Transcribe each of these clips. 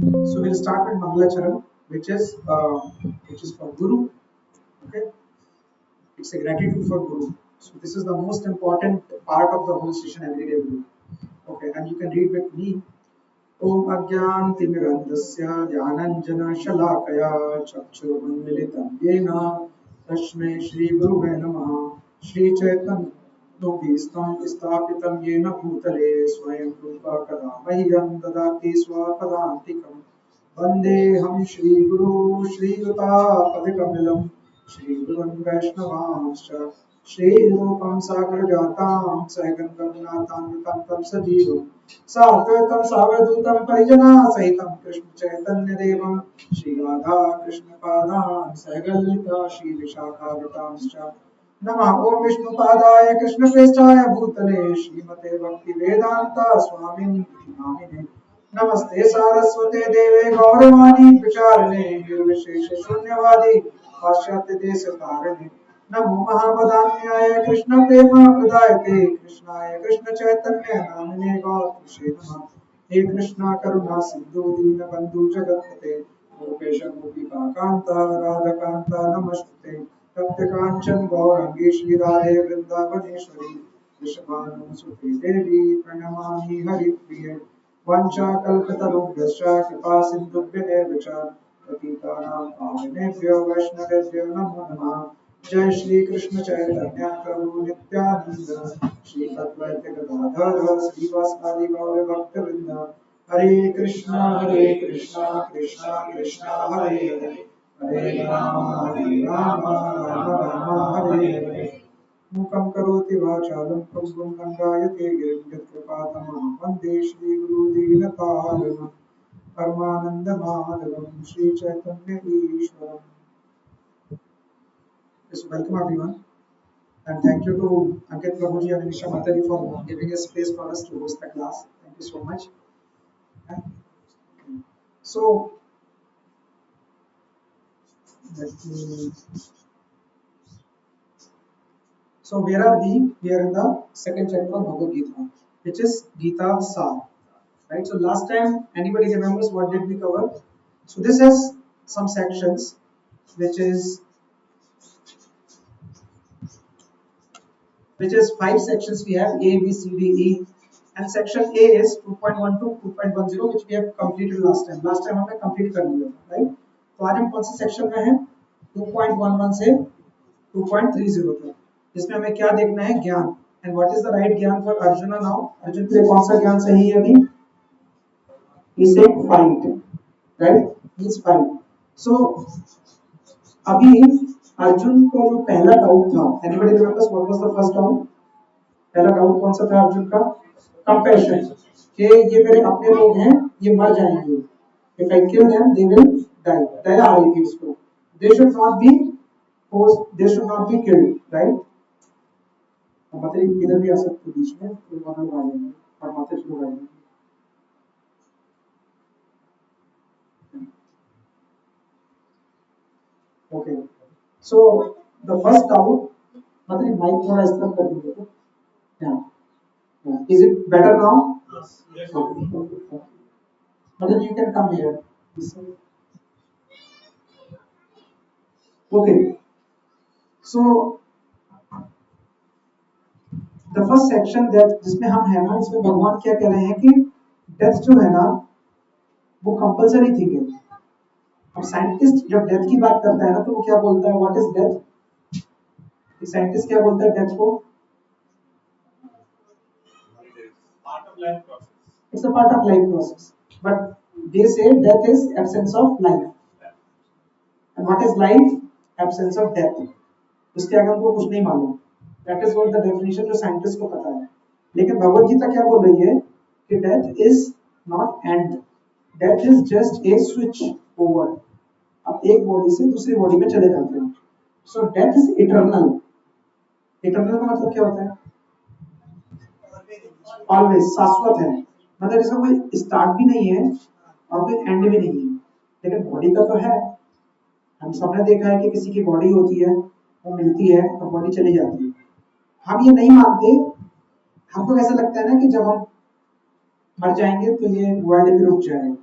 So we'll start with Mangalacharan, which is for Guru. Okay, it's a gratitude for Guru. So this is the most important part of the whole session every day we do. Okay, and you can read with me. Om Ajnantimirandasya Dhyananjana-Shalakaya Chakshurunmilitam Yena Tasmai Shri Guruve Namaha Shri Chaitanya-Bhistam Sthapitam Yena Bhutale Swayam Rupa Kada Mahyam Dadati Swapadantikam Vandeham Shri Guru Shri Yuta Padikamilam Shri Gurun Vaishnavanscha Shri Rupam Sagar Jatam Saigan Karunatan Vitantam Sajivam साद्वैतम सावधूतम परिजना सहितम Krishna Chaitanya देवम श्री राधा कृष्ण पादान सहगलिता श्री विशाखावतांश्च नमः ओम विष्णुपादाय कृष्ण प्रेष्ठाय भूतले श्रीमते भक्ति वेदांत स्वामिनि नामिने नमस्ते सारस्वते देवे गौरवाणी प्रचारिणे निर्विशेष शून्यवादी पाश्चात्य देश तारिणे नमो महावदान्याय कृष्ण प्रेम प्रदायते कृष्णाय कृष्ण चैतन्य नामिने गौरक्षे नमः हे कृष्णा करुणा सिंधु दीन बंधु जगत्पते गोपेश गोपिका कांता राधा कांता नमस्ते तप्त कांचन गौरंगी श्री राधे वृंदावनेश्वरी वृषभानुसुते देवी प्रणमामि हरिप्रिये वंशाकल्पतरुभ्यश्च कृपा सिन्धुभ्येव च पतितानां पावनेभ्यो वैष्णवेभ्यो नमो नमः जय श्री कृष्ण चैतन्य प्रभु नित्यानंद श्री अद्वैत गदाधर श्रीवासादि गौर भक्तवृंद हरे कृष्णा कृष्णा कृष्णा हरे हरे हरे राम राम हरे हरे मूकं करोति वाचालं पङ्गुं लङ्घयते गिरिं यत्कृपातमहं वन्दे श्रीगुरुदीनतारिणं परमानन्दमाधवं Sri Chaitanya ईश्वरम्. Yes, welcome everyone, and thank you to Ankit Prabhuji and Anisha Mataji for giving a space for us to host the class. Thank you so much. So, let me, so where are we? We are in the second chapter of Bhagavad Gita, which is Gita Sar. Right. So last time, anybody remembers what did we cover? So this has some sections, which is 5 sections we have A, B, C, D, E, and section A is 2.1 to 2.10, which we have completed last time. Last time हमने complete कर लिया था, right? तो आज हम कौन से section में हैं? 2.11 से 2.30 तक. इसमें हमें क्या देखना है? ज्ञान. And what is the right ज्ञान for Arjuna now? अर्जुन के लिए कौन सा ज्ञान सही है अभी? He said fight, right? He's fight. So अभी अर्जुन को जो पहला डाउट था, anybody remembers what was the first doubt? पहला डाउट कौन सा था अर्जुन का? कंपैशन, कि ये मेरे अपने लोग हैं, ये मर जाएंगे, if I kill them they will die. दया आ रही थी उसको. They should not be force, they should not be killed, right? मतलब इधर भी आ सकते बीच में, तो वहां आ जाएंगे और माते शुरू कर देंगे. Okay, so the first doubt, मतलब माइक थोड़ा इस तरफ कर दीजिए तो. Is it better now? Yes. Okay. But then you can come here. Okay. So the first section that जिसमें हम है ना, इसमें भगवान क्या कह रहे हैं कि डेथ जो है ना वो कंपलसरी थिंग है. अब साइंटिस्ट जब डेथ की बात करता है ना तो वो क्या बोलता है? What is death? साइंटिस्ट क्या बोलता है डेथ को? It's a part of life process. But they say death is absence of life. And what is life? Absence of death. उसके आगे हमको कुछ नहीं मालूम. That is what the definition जो साइंटिस्ट को पता है. लेकिन भगवत गीता क्या बोल रही है कि death is not end. Death is just a switch over. आप एक बॉडी से दूसरी बॉडी में चले जाते हैं. So death is eternal. Eternal का मतलब क्या होता है? Always, शाश्वत है. मतलब इसका कोई स्टार्ट भी नहीं है और कोई एंड भी नहीं है. लेकिन बॉडी का तो है. हम सबने देखा है कि किसी की बॉडी होती है, वो मिलती है और बॉडी चली जाती है. हम ये नहीं मानते. हमको ऐसा लगता है ना कि जब हम मर जाएंगे तो ये वर्ल्ड भी रुक जाएगा.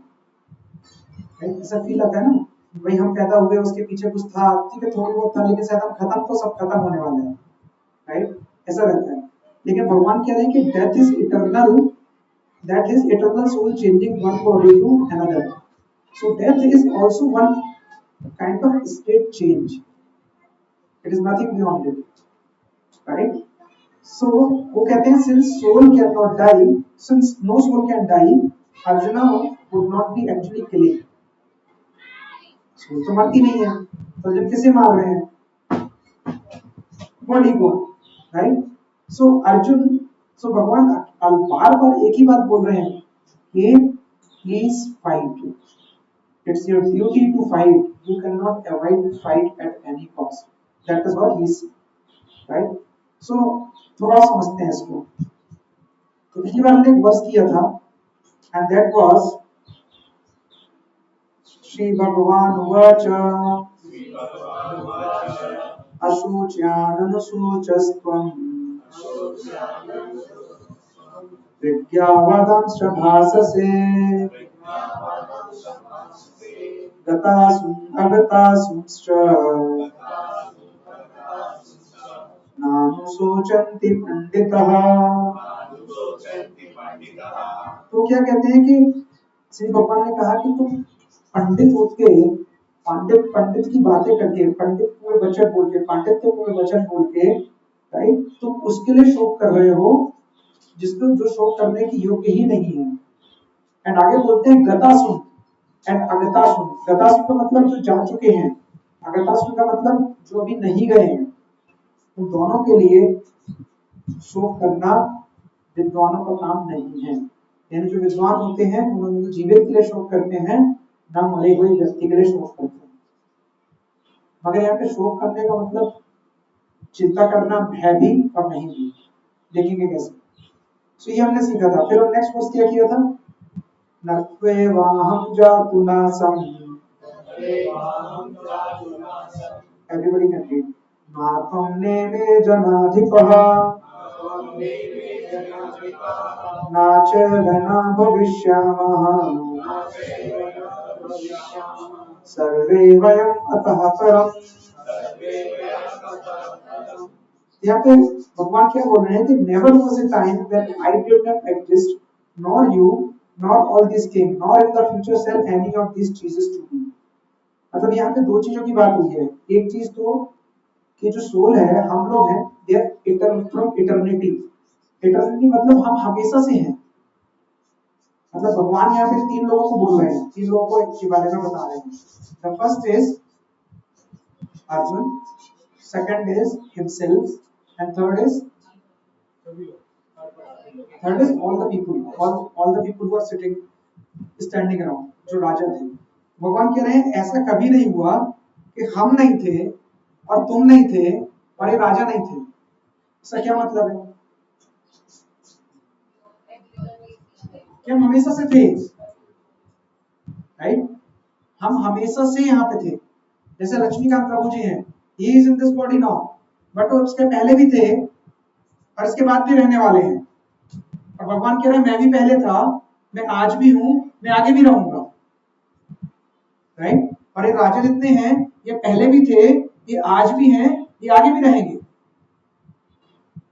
राइट? ऐसा फील आता है ना, भाई हम पैदा हुए उसके पीछे कुछ था, ठीक है थोड़ा बहुत था, लेकिन शायद हम खत्म तो सब खत्म होने वाले हैं, राइट? ऐसा रहता है। लेकिन भगवान कह रहे हैं कि death is eternal, that is eternal soul changing one body to another. So death is also one kind of state change, it is nothing beyond it, right? So वो कहते हैं since soul can not die, since no soul can die, Arjuna would not be actually killing. Soul तो मरती नहीं है, तो जब किसे मार रहे हैं? बॉडी को, राइट? सो अर्जुन, सो भगवान बार बार एक ही बात बोल रहे हैं कि please fight, it's your duty to fight, you can not avoid fight at any cost, that is what he is, right? So थोड़ा समझते हैं इसको। तो पिछली बार हमने एक वर्स किया था, एंड दैट वाज श्री भगवान उवाच अशोच्याननुशोचस्त्वम् विद्यावादांश्च भाससे गतासु अगतासुश्च नानुशोचन्ति पंडितः। तो क्या कहते हैं कि श्री भगवान ने कहा कि तुम पंडित होके, पंडित पंडित की बातें करके, पंडित पूरे वचन बोल के, पंडित के पूरे वचन बोल के, राइट, तुम उसके लिए शोक कर रहे हो जिसको जो शोक करने की योग्य ही नहीं है। एंड आगे बोलते हैं गतासुन एंड अगतासुन। गतासुन का मतलब जो जा चुके हैं, अगतासुन का मतलब जो अभी नहीं गए हैं। उन दोनों के लिए शोक करना विद्वानों का काम नहीं है। यानी जो विद्वान होते हैं उन्होंने जीवित के लिए शोक करते हैं, न मरे हुए व्यक्ति के लिए शोक करते हैं। मगर यहाँ पे शोक करने का मतलब चिंता करना है भी और नहीं भी, देखेंगे कैसे। सो ये हमने सीखा था। फिर हम नेक्स्ट कोर्स क्या किया था? नत्वेवाहं जातु नासं, एवरीबॉडी कैन रीड, नातं नेमे जनाधिपः नाचेदना भविष्यामः सर्वे वयम् अतः परम्। यहाँ पे भगवान क्या बोल रहे हैं कि never was a time when I did not exist, nor you, nor all this thing, nor in the future shall any of this चीजेस टू बी। मतलब यहाँ पे दो चीजों की बात हुई है। एक चीज तो कि जो सोल है, हम लोग हैं, they are eternal from eternity. Eternity मतलब हम हमेशा से हैं। मतलब भगवान यहाँ पे तीन लोगों को बोल रहे हैं, तीन लोगों को के बारे में बता रहे हैं। The first is Arjun, second is himself, and third is all the people who are sitting standing around, जो राजा थे। भगवान कह रहे हैं ऐसा कभी नहीं हुआ कि हम नहीं थे और तुम नहीं थे और ये राजा नहीं थे। इसका क्या मतलब है? कि हम हमेशा से थे, राइट? हम हमेशा से यहाँ पे थे। जैसे लक्ष्मीकांत प्रभु जी हैं, he is in this body now, but वो उसके पहले भी थे और इसके बाद भी रहने वाले हैं। और भगवान कह रहे हैं मैं भी पहले था, मैं आज भी हूं, मैं आगे भी रहूंगा, राइट? और ये राजा जितने हैं ये पहले भी थे, ये आज भी हैं, ये आगे भी रहेंगे,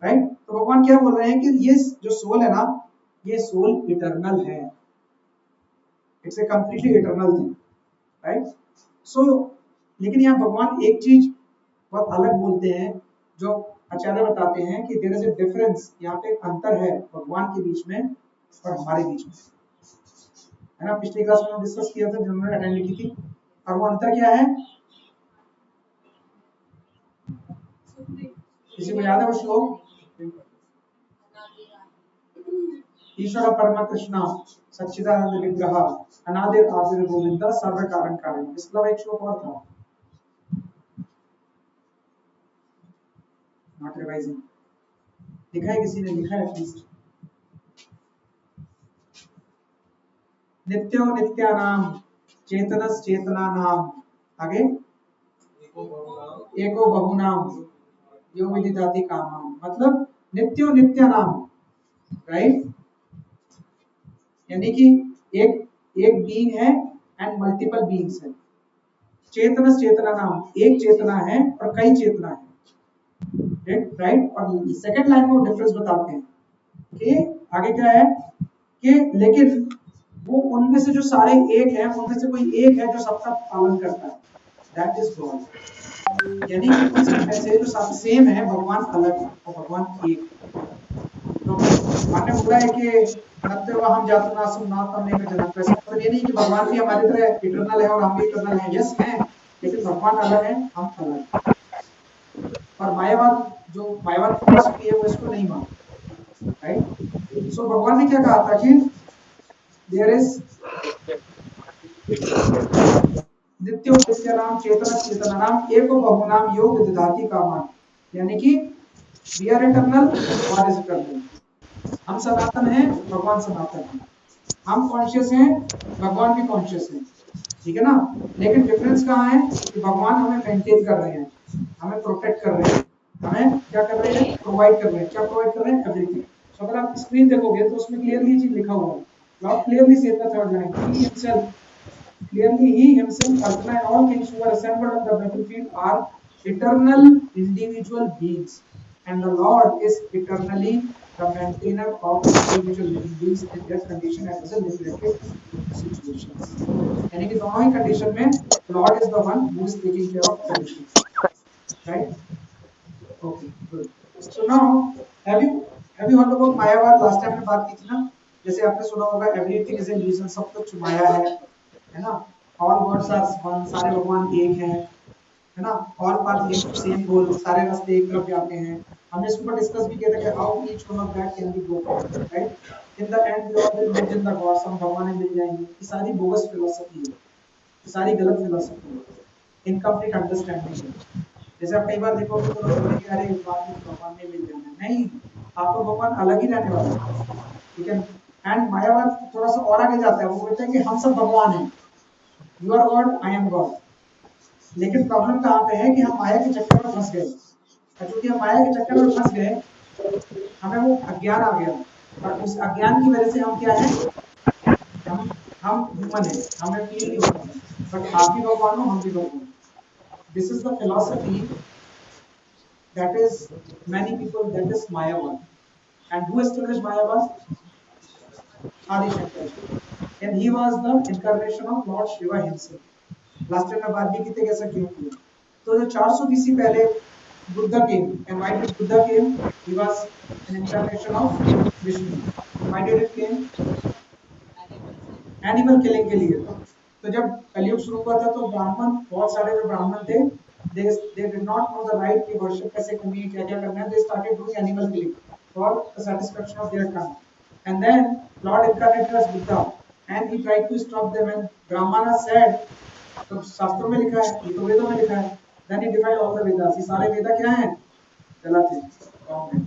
राइट? तो भगवान क्या बोल रहे हैं कि ये जो सोल है ना, ये सोल इटर्नल है, it's a completely eternal thing, right? So लेकिन यहाँ भगवान एक चीज बहुत अलग बोलते हैं, जो आचार्य बताते हैं कि देयर इज अ डिफरेंस, यहाँ पे एक अंतर है भगवान के बीच में और हमारे बीच में, है ना? पिछली क्लास में डिस्कस किया था, जिन्होंने अटेंड की थी। और वो अंतर क्या है? किसी को याद है वो श्लोक? ईश्वर परम कृष्ण सच्चिदानंद विग्रह अनादिर आदिर गोविंद सर्व कारण कारण, इसका एक श्लोक और था, नॉट रिवाइजिंग, लिखा है किसी ने? लिखा है एटलीस्ट। नित्यो नित्यानाम चेतनस चेतनानाम, आगे एको बहुनाम यो विदिताति कामाम। मतलब नित्यो नित्यानाम, राइट? यानी कि एक एक बीइंग है एंड मल्टीपल बीइंग्स है। चेतन चेतना नाम, एक चेतना है और कई चेतना है, राइट। और सेकंड लाइन में डिफरेंस बताते हैं कि आगे क्या है कि लेकिन वो उनमें से जो सारे एक है उनमें से कोई एक है जो सबका पालन करता है, दैट इज गॉड। यानी कि उन सब में से जो सब सेम है भगवान अलग है और भगवान एक है। तो भगवान ने बोला है कि नत्य हम जातु नासुम ना तम में जनक, ऐसा मतलब ये नहीं कि भगवान भी हमारी तरह इटर्नल है और हम भी इटर्नल हैं, यस हैं, लेकिन भगवान अलग है, हम अलग हैं। और मायावाद जो मायावाद फिलॉसफी है वो इसको नहीं मानता, राइट। सो भगवान ने क्या कहा था कि देयर इज नित्यो नित्य नाम चेतन चेतन नाम एको बहुनाम योग दधाति कामान, यानी कि we are eternal, God is eternal. हम सनातन हैं, भगवान सनातन है। हम कॉन्शियस हैं, भगवान भी कॉन्शियस है, ठीक है ना। लेकिन डिफरेंस कहाँ है कि भगवान हमें मेंटेन कर रहे हैं, हमें प्रोटेक्ट कर रहे हैं, हमें क्या कर रहे हैं, प्रोवाइड कर रहे हैं। क्या प्रोवाइड कर रहे हैं? एवरीथिंग। तो अगर आप स्क्रीन देखोगे तो उसमें क्लियरली चीज लिखा हुआ है, Lord clearly said the third line, he himself clearly he himself Arjuna and all kings who are assembled on the battlefield are eternal individual beings, and the Lord is eternally the maintainer of individual living beings in their condition and other limited situations. यानी कि दोनों ही condition में Lord is the one who is taking care of everything, right? Okay, good. So now have you heard about मायावाद? Last time हमने बात की थी ना, जैसे आपने सुना होगा एवरीथिंग इज इल्यूजन, सब कुछ माया है ना। ऑल गॉड्स आर वन, सारे भगवान एक हैं, है ना। All path lead to same goal, सारे रास्ते एक तरफ जाते हैं। हमने इसके ऊपर डिस्कस भी किया था कि how each one of that can be broken, right. In the end we all will met in the gods, हम भगवान में मिल जाएंगे। ये सारी बोगस फिलॉसफी है, ये सारी गलत फिलॉसफी है, इनकम्प्लीट अंडरस्टैंडिंग है। जैसे आप कई बार देखोगे तो लोग बोलेंगे अरे बाद में भगवान में मिल जाना, नहीं, आपको भगवान अलग ही रहने वाला है, ठीक है। एंड मायावाद थोड़ा सा और आगे जाता है, वो बोलते हैं कि हम सब भगवान हैं, you are God, I am God. लेकिन प्रॉब्लम कहाँ पे है कि हम माया के चक्कर में फंस गए, और क्योंकि हम माया के चक्कर में फंस गए, हमें वो अज्ञान आ गया, और उस अज्ञान की वजह से हम क्या है, हम ह्यूमन है, हमें फील नहीं होता है, बट आप भी भगवान हो, हम भी भगवान। This is the philosophy that is many people, that is Mayavad. And who established Mayavad? Adi Shankar, and he was the incarnation of Lord Shiva himself. Last time में बात भी की थी कैसा क्यों किया। तो जो 400 बीसी पहले Buddha came, and why did Buddha came? He was an incarnation of Vishnu. Why did it came? Animal killing के लिए। तो जब कलयुग शुरू हुआ था तो ब्राह्मण, बहुत सारे जो ब्राह्मण थे, they did not know the right कि वर्शिप कैसे करनी है, क्या क्या करना है, they started doing animal killing for the satisfaction of their tongue. And then Lord incarnated as Buddha and he tried to stop them, and Brahmana said, तो शास्त्रों में लिखा है, ये तो वेदों में लिखा है, then he defied all the Vedas, ये सारे वेदा क्या हैं, गलत है, wrong है,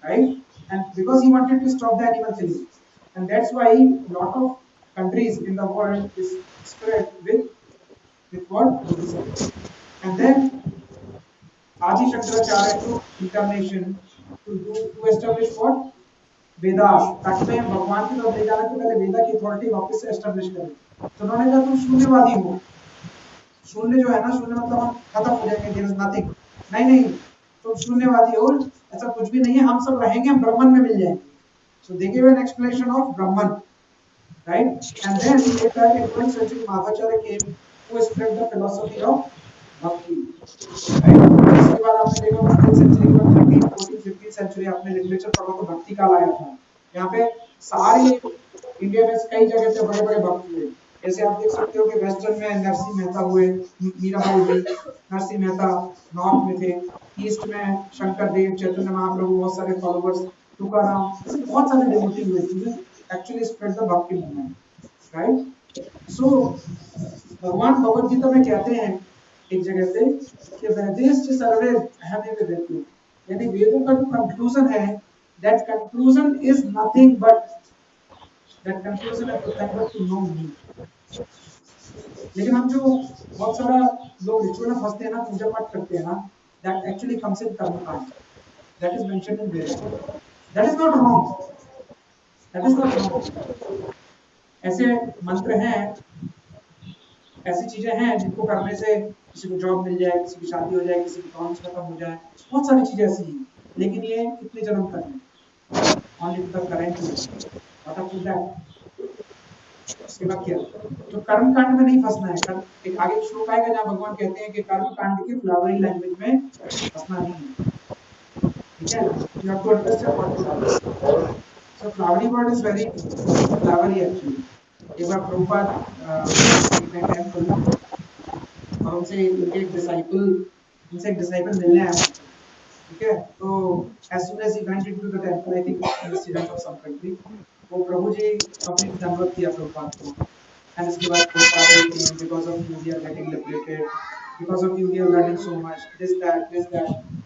right? And because he wanted to stop the animal killing, and that's why lot of countries in the world is spread with what? Buddhism. And then Adi Shankaracharya took incarnation to establish what? Vedas, ताकि मैं भगवान की तरफ ले जाने से पहले वेदा की अथॉरिटी वापस से एस्टेब्लिश करें। तो उन्होंने कहा तुम शून्यवादी हो। शून्य जो है ना, शून्य मतलब हम खत्म हो जाएंगे, देयर इज नथिंग। नहीं नहीं, तुम शून्यवादी हो, ऐसा कुछ भी नहीं है, हम सब रहेंगे, हम ब्रह्मन में मिल जाएंगे। So they give an explanation of Brahman, right? And then later in 12th century Madhvacharya came who spread the philosophy of bhakti, right? इसके बाद आपने देखा होगा 12th century के बाद 13th 14th 15th century आपने लिटरेचर पढ़ा तो भक्ति काल आया था। यहाँ पे सारे इंडिया में कई जगह पे बड़े बड़े भक्त हुए। जैसे आप देख सकते हो कि वेस्टर्न में नरसिंह मेहता हुए, मीराबाई जी, नरसिंह मेहता नॉर्थ में थे, ईस्ट में शंकर देव, चैतन्य महाप्रभु, बहुत सारे फॉलोअर्स, तुकाराम, ऐसे बहुत सारे डिवोटी हुए थे actually spread the bhakti movement, right? So भगवान भगवद गीता में कहते हैं एक जगह पे कि वेदेश्च सर्वे अहमेव वेद्यो, यानी वेदों का जो कंक्लूजन है, that conclusion is nothing but that conclusion is nothing but to know me. लेकिन हम जो बहुत सारा लोग रिचुअल में फंसते हैं ना, पूजा पाठ करते हैं ना, that actually comes in कर्मकांड, that is mentioned in Veda, that is not wrong, that is not wrong. ऐसे मंत्र हैं ऐसी चीजें हैं जिनको करने से किसी को जॉब मिल जाए, किसी की शादी हो जाए, किसी की प्रॉब्लम्स खत्म हो जाए, बहुत सारी चीजें ऐसी हैं, लेकिन ये कितने जन्म तक है, only to the current life, what up to that। उसके बाद क्या, तो कर्म कांड में नहीं फंसना है। कर्म एक आगे एक श्लोक आएगा जहाँ भगवान कहते हैं कि कर्म कांड की फ्लावरी लैंग्वेज में फंसना नहीं है, ठीक है। You have to understand what to do. So flowery word is very flowery actually. एक बार प्रभुपाद गए थे टेम्पल और उनसे एक डिसाइपल मिलने आया वहाँ पे, ठीक है। तो as soon as he went into the temple, I think president of some country, वो प्रभु जी अपनी दंडवत किया प्रभुपाद को, and उसके बाद Prabhupada ji came, because of you we are getting liberated, because of you we are learning so much, this that,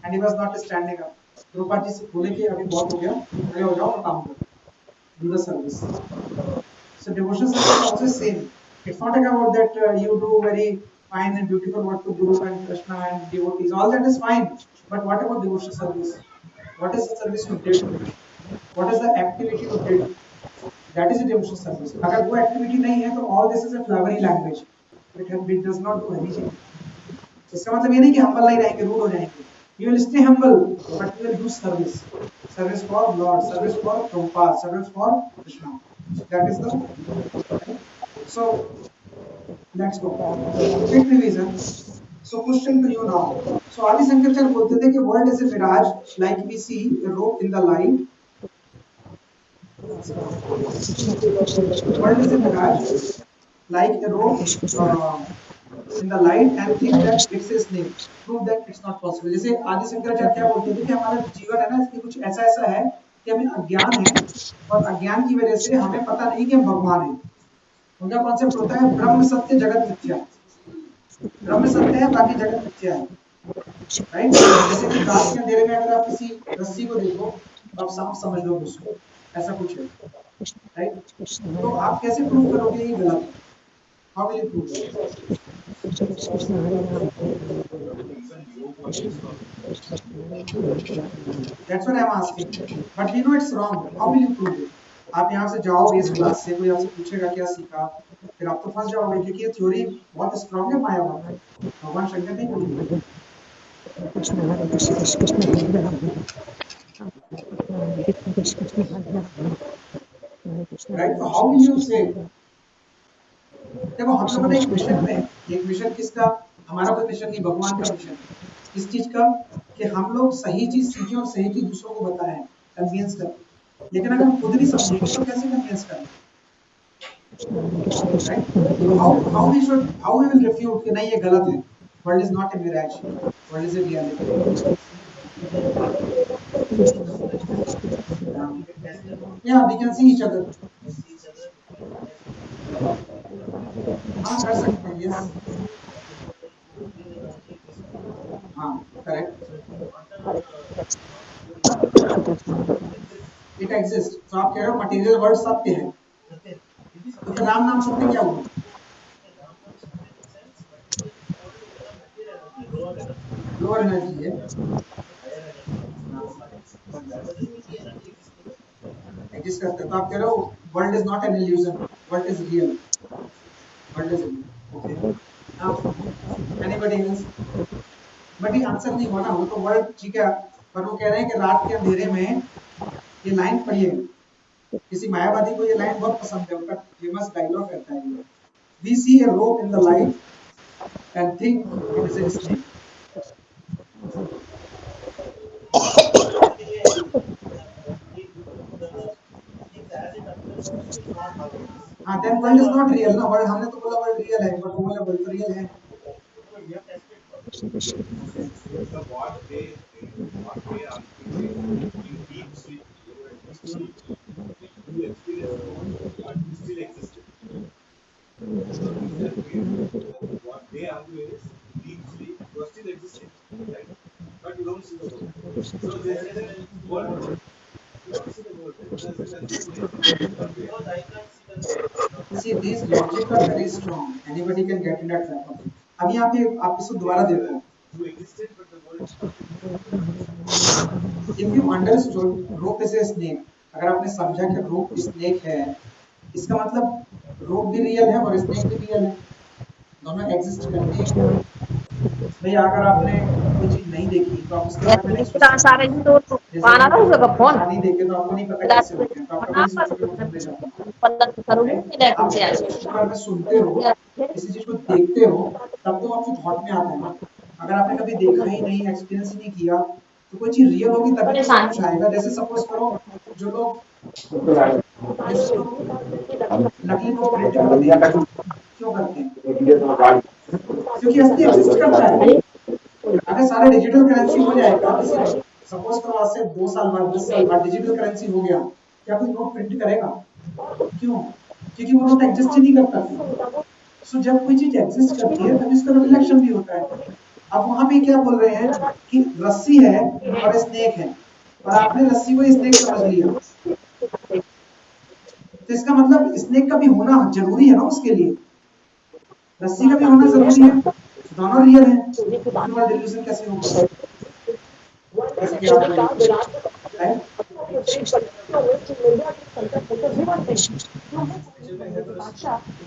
and he was not standing up। Prabhupada ji से बोले कि अभी बहुत हो गया, खड़े हो जाओ और काम करो, do the service। So devotional service is also same. It's not about that you do very fine and beautiful work to Guru and Krishna and devotees. All that is fine. But what about devotional service? What is the service you did? What is the activity you did? That is a devotional service. अगर वो activity नहीं है तो all this is a flowery language. It does not do anything. इसका मतलब ये नहीं कि humble नहीं रहेंगे, rude हो जाएंगे. You will stay humble, but you will do service. Service for Lord, service for Prabhupada, service for Krishna. That is the so let's go. Quick revision. So question to you now. So Adi Shankaracharya बोलते थे कि world is a mirage, like we see a rope in the light. World is a mirage, like a rope in the light, and think that it's a snake. Prove that it's not possible. जैसे आदि शंकराचार्य क्या बोलते थे कि हमारा जीवन है ना, इसमें कुछ ऐसा ऐसा है कि हमें अज्ञान है और अज्ञान की वजह से हमें पता नहीं कि हम भगवान हैं। उनका कॉन्सेप्ट होता है ब्रह्म सत्य जगत मिथ्या। ब्रह्म सत्य है, बाकी जगत मिथ्या है, राइट। जैसे कि रात के अंधेरे में अगर आप किसी रस्सी को देखो तो आप सांप समझ लो उसको, ऐसा कुछ है, राइट। तो आप कैसे प्रूव करोगे ये गलत है? How will you prove that? That's what I'm asking. But we know it's wrong. How will you prove it? आप यहाँ से जाओगे इस क्लास से, कोई आपसे पूछेगा क्या सीखा, फिर आप तो फंस जाओगे क्योंकि ये थ्योरी बहुत स्ट्रॉन्ग है मायावाद। भगवान शंकर नहीं बोलेंगे। Right? So how will you say? देखो हम लोग एक मिशन में, एक मिशन किसका? हमारा कोई मिशन नहीं, भगवान का मिशन। इस चीज का कि हम लोग सही चीज सीखें और सही चीज दूसरों को बताएं, कन्विंस करें। लेकिन अगर हम खुद नहीं समझेंगे तो कैसे कन्विंस करें? Right? So how we will refute कि नहीं ये गलत है? World is not a mirage. World is a reality. Yeah, we can see each other. हाँ कर सकते हैं, yes. हाँ correct. It exists. तो आप कह रहे हो material world सत्य है, तो फिर राम नाम सत्य क्या हुआ? लोअर एनर्जी है, एग्जिस्ट करता है। तो आप कह रहे हो world is not an illusion, world is real, world is real. Okay, now anybody else? But ये आंसर नहीं हुआ ना, वो तो वर्ल्ड ठीक है, पर वो कह रहे हैं कि रात के अंधेरे में ये लाइन पढ़िए, किसी मायावादी को ये लाइन बहुत पसंद है, उनका फेमस डायलॉग रहता है ये, we see a rope in the light and think it is a snake. हाँ, then world is not real ना, वर्ल्ड हमने तो बोला वर्ल्ड रियल है, बट वो बोला वर्ल्ड रियल है। what they are in deep sleep, you experience what still existed. What they argue is deep sleep, you are still existing, right? But you don't see the world. So there is a world. You don't see the world. See, these logic are very strong. Anybody can get in that trap of it. अभी आप इसको दोबारा देखो. You existed, but the world. If you understood rope is a snake, अगर आपने समझा कि rope snake है, इसका मतलब rope भी रियल है और snake भी रियल है. दोनों एग्जिस्ट करते हैं। भाई अगर आपने कोई चीज नहीं देखी तो आप उसके बारे में नहीं सोच सकते। जैसे कि पानी देखे तो आपको नहीं पता कैसे होते हैं, तो आप कभी नहीं सोचोगे वो घूमने जाते हैं, राइट? आप किसी चीज के बारे में सुनते हो, किसी चीज को देखते हो, तब तो आपको थॉट में आता है ना। अगर आपने कभी देखा ही नहीं, एक्सपीरियंस ही नहीं किया, तो कोई चीज रियल होगी तभी तो सब कुछ आएगा। जैसे सपोज करो, जो लोग जैसे जो लोग नकली नोट प्रिंट करते हैं, क्यों करते हैं? क्योंकि असली एग्जिस्ट करता है। अगर सारा डिजिटल करेंसी हो जाएगा, किसी सपोज करो आज से 2 साल बाद, 10 साल बाद डिजिटल करेंसी हो गया, क्या कोई नोट प्रिंट करेगा? क्यों? क्योंकि वो नोट एग्जिस्ट ही नहीं करता था। सो जब कोई चीज एग्जिस्ट करती है तभी उसका रिफ्लेक्शन भी होता है। अब वहां पे क्या बोल रहे हैं कि रस्सी है और स्नेक है, और आपने रस्सी को स्नेक समझ लिया, तो इसका मतलब स्नेक का भी होना जरूरी है ना उसके लिए, रस्सी का भी होना जरूरी है। दोनों रियल है, उसके बाद डिल्यूजन कैसे होगा? जैसे कि आप बोले, राइट?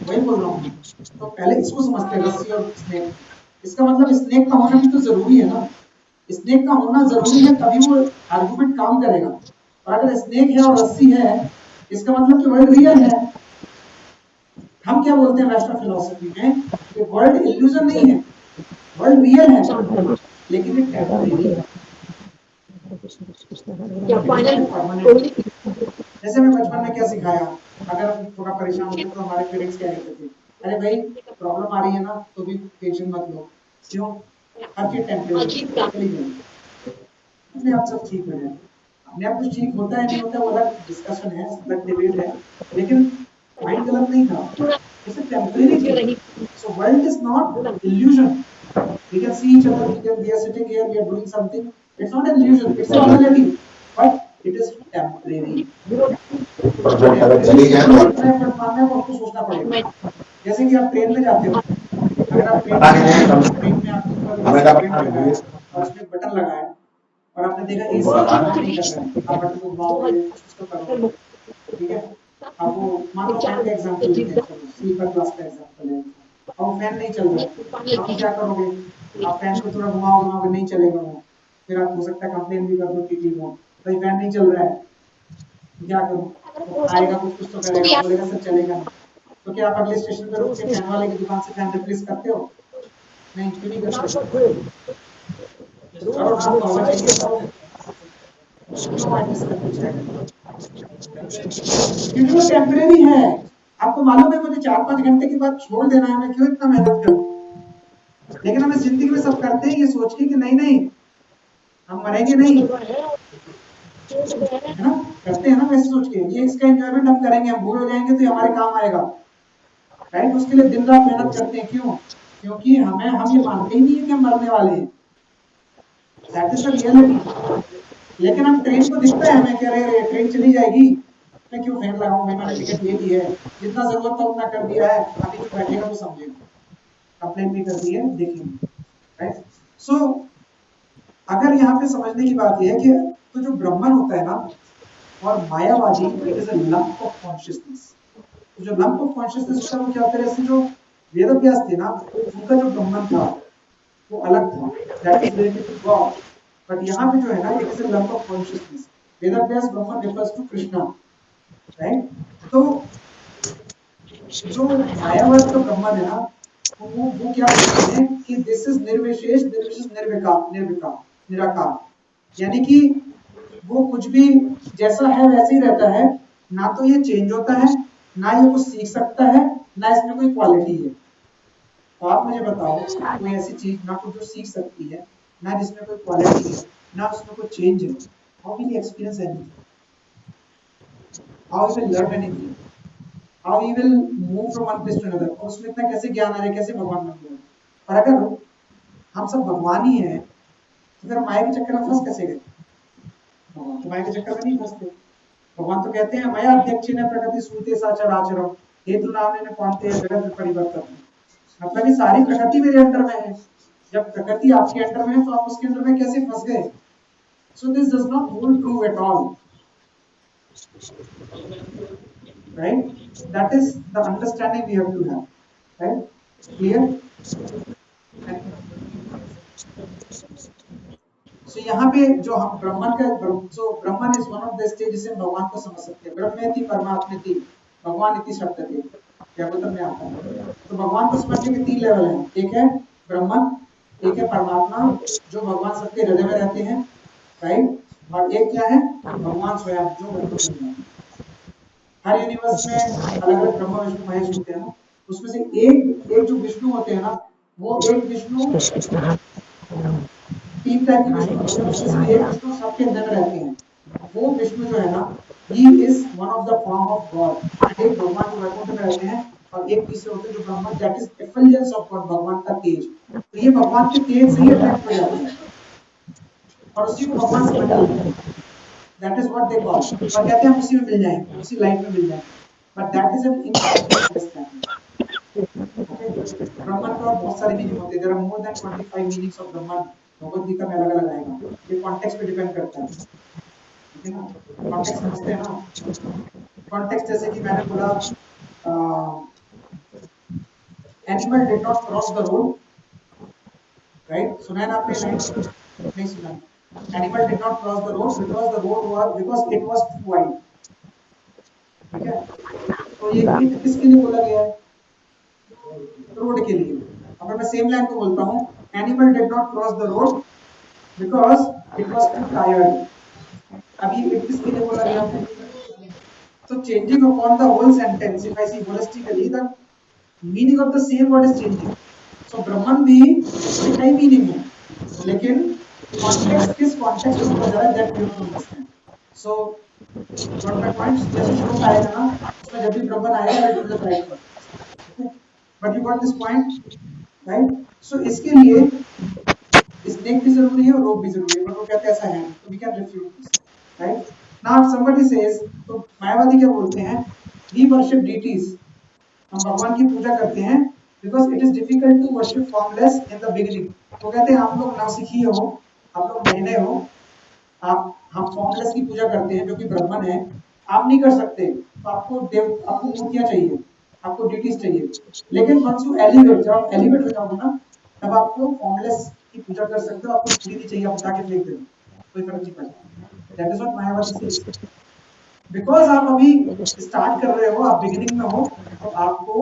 वही बोल रहा हूँ। तो पहले इसको समझते हैं, रस्सी और स्नेक। इसका मतलब स्नेक का होना भी तो जरूरी है ना। स्नेक का होना जरूरी है तभी वो आर्गुमेंट काम करेगा। और अगर स्नेक है और रस्सी है, इसका मतलब कि वर्ल्ड रियल है। हम क्या बोलते हैं वेस्टर्न फिलोसफी में कि वर्ल्ड इल्यूजन नहीं है, वर्ल्ड रियल है, लेकिन ये टेम्परेरी है। परमानेंट। जैसे मैं बचपन में क्या सिखाया, अगर हम थोड़ा परेशान होते तो हमारे पेरेंट्स क्या कहते थे, अरे भाई प्रॉब्लम आ रही है ना तो भी टेंशन मत लो। क्यों? हर चीज टेम्परेरी, चली जाएगी, अपने आप सब ठीक हो जाए। अपने आप कुछ ठीक होता है नहीं होता वो अलग डिस्कशन है, अलग डिबेट है, लेकिन माइंड गलत नहीं था, वो सिर्फ टेम्परेरी थी। So world is not illusion. We can see each other, we are sitting here, we are doing something. It's not an illusion, it's a reality, but it is temporary. Temporary से इतना effort मारना है वो आपको सोचना पड़ेगा। जैसे कि आप ट्रेन में जाते हो, अगर आप ट्रेन में जा रहे हो, ट्रेन में आपके ऊपर एसी का वेंट लगा है और उसमें बटन लगा है, और आपने देखा एसी ऑन नहीं कर रहा है, आप बटन को घुमाओगे, कुछ तो करोगे, ठीक है? अब वो मान लो फैन का एग्जांपल लेते हैं, चलो स्लीपर क्लास का एग्जांपल है, अब वो फैन नहीं चल रहा है, अब क्या करोगे? आप फैन को थोड़ा घुमाओगे घुमाओगे, नहीं चलेगा वो, फिर आप हो सकता है कंप्लेन भी कर दो टीटी को, भाई फैन नहीं चल रहा है, क्या करूं? वो आएगा कुछ कुछ तो करेगा, बोलेगा सर चलेगा नहीं। तो क्या आप अगले स्टेशन पे रुक के फैन वाले की दुकान से फैन रिप्लेस करते हो? नहीं, क्यों नहीं करते? करो ना, आपको हवा चाहिए करो, क्यों माइंड डिस्टर्ब कुछ है? क्योंकि वो टेम्परेरी है। आपको मालूम है मुझे 4-5 घंटे के बाद छोड़ देना है, मैं क्यों इतना मेहनत करूं? लेकिन हम इस जिंदगी में सब करते हैं ये सोच के कि नहीं नहीं हम मरेंगे नहीं, है ना? करते हैं ना वैसे सोच के, ये इसका एंजॉयमेंट हम करेंगे, हम बूढ़ हो जाएंगे तो ये हमारे काम आएगा, राइट? उसके लिए दिन रात मेहनत करते हैं, क्यों? क्योंकि हम ये मानते ही नहीं है कि हम मरने वाले हैं। That is the reality. लेकिन हम ट्रेन को दिखता है हमें कि अरे ट्रेन चली जाएगी, मैं क्यों फैन लगाऊं, भाई मैंने टिकट ले ली है, जितना जरूरत था उतना कर दिया है, अभी जो बैठेगा वो समझेगा, कंप्लेन भी कर दी है, देखेंगे, राइट? सो अगर यहाँ पे समझने की बात यह है कि तो जो ब्रह्मन होता है ना और मायावादी, it is a lump of consciousness. तो जो लंप ऑफ कॉन्शियसनेस होता है वो क्या होता है, जैसे जो वेद व्यास थे ना, उनका जो ब्रह्मन था वो अलग था, that is related to God. But यहाँ पे जो है ना, it is a lump of consciousness. Ved Vyas Brahman refers to Krishna, right? तो जो मायावाद का ब्रह्मन है ना, वो क्या बोलते हैं कि दिस इज निर्विशेष, निर्विशेष निर्विकार, निर्विकार, निराकार, यानी कि वो कुछ भी जैसा है वैसे ही रहता है, ना तो ये चेंज होता है, ना ये कुछ सीख सकता है, ना इसमें कोई क्वालिटी है। तो आप मुझे बताओ कोई ऐसी चीज ना कुछ जो सीख सकती है, ना जिसमें कोई क्वालिटी है, ना उसमें कोई चेंज है, how will experience anything, how will learn anything, how he will move from one place to another, और उसमें इतना कैसे ज्ञान आ जाए, कैसे भगवान बन जाए? और अगर हम सब भगवान ही हैं तो फिर माया के चक्कर में फंस कैसे गए? भगवान तो माया के चक्कर में नहीं फंसते। भगवान तो कहते हैं मया अध्यक्षेण प्रकृति सूते साचर आचरम हेतु नाम ने कौनते जगत परिवर्तन, मतलब ये सारी प्रकृति मेरे अंडर में है। जब प्रकृति आपके अंडर में है तो आप उसके अंडर में कैसे फंस गए? So this does not hold true at all, right? That is the understanding we have to have, right? Clear? So यहाँ पे जो हम ब्रह्मन का जो Brahman is one of the stage जिसे भगवान को समझ सकते हैं। ब्रह्मेति परमात्मेति भगवान इति शब्द थे व्यापकम में आता है। तो भगवान को समझने के 3 लेवल हैं। एक है ब्रह्मन, एक है परमात्मा जो भगवान सबके हृदय में रहते हैं, राइट? और एक क्या है भगवान स्वयं जो वैकुंठ में है। हर यूनिवर्स में अलग अलग ब्रह्मा विष्णु महेश होते हैं ना, उसमें से एक एक जो विष्णु होते हैं ना, वो एक विष्णु 3 टाइप के विष्णु होते हैं, उसमें से एक विष्णु सबके अंदर में रहते हैं। वो विष्णु जो है ना, he is one of the form of God. एक भगवान जो वैकुंठ में रहते हैं और एक तीसरे होते हैं जो Brahma, that is effulgence of God, भगवान का तेज। तो ये भगवान के तेज से ही अट्रैक्ट हो जाते हैं और उसी को भगवान समझ लेते हैं। That is what they call, और कहते हैं हम उसी में मिल जाएंगे, उसी लाइट में मिल जाएंगे। But that is an incomplete understanding. Okay, Brahman के और बहुत सारे मीनिंग होते हैं। There are more than 25 meanings of Brahman. Bhagavad Gita में अलग अलग आएगा, ये कॉन्टेक्स्ट पे डिपेंड करता है। ठीक है ना, कॉन्टेक्स्ट समझते हैं ना। कॉन्टेक्स्ट जैसे कि मैंने बोला animal did not cross the road, right? सुना है ना आपने लाइन? नहीं सुना? Animal did not cross the road because the road was because it was too wide. ठीक है, तो ये इट किसके लिए बोला गया है? रोड के लिए। अगर मैं सेम लाइन को बोलता हूँ, animal did not cross the road because it was to tired. अभी इट किसके लिए बोला गया है? So changing upon the whole sentence, if I see holistically, the meaning of the same word is changing. So Brahman भी उसके कई meaning हैं, लेकिन context किस context में बोला जा रहा है, that we have to understand. So got my point? जैसे श्लोक आएगा ना, उसमें जब भी ब्रह्मन आएगा, it will be the right one. Okay? But you got this point, right? So इसके लिए स्नेक भी जरूरी है और रोप भी जरूरी है, बट वो कहते हैं ऐसा है, तो we can refute this, right? Now if somebody says, तो मायावादी क्या बोलते हैं? We worship deities, हम भगवान की पूजा करते हैं because it is difficult to worship formless in the beginning. वो कहते हैं आप लोग नौसिखिए हो, आप लोग नए हो, आप हम फॉर्मलेस की पूजा करते हैं जो कि ब्रह्मन है, आप नहीं कर सकते, तो आपको देव, आपको मूर्तियां चाहिए, आपको डिटीज चाहिए। लेकिन वंस यू एलिवेट, जब आप एलिवेट हो जाओगे ना, तब आपको फॉर्मलेस की पूजा कर सकते हो, आपको मूर्ति नहीं चाहिए, आप उठा के फेंक दो, कोई फर्क नहीं पड़ता। दैट इज व्हाट मायावादी सेज। बिकॉज आप अभी स्टार्ट कर रहे हो, आप बिगिनिंग में हो, तो आपको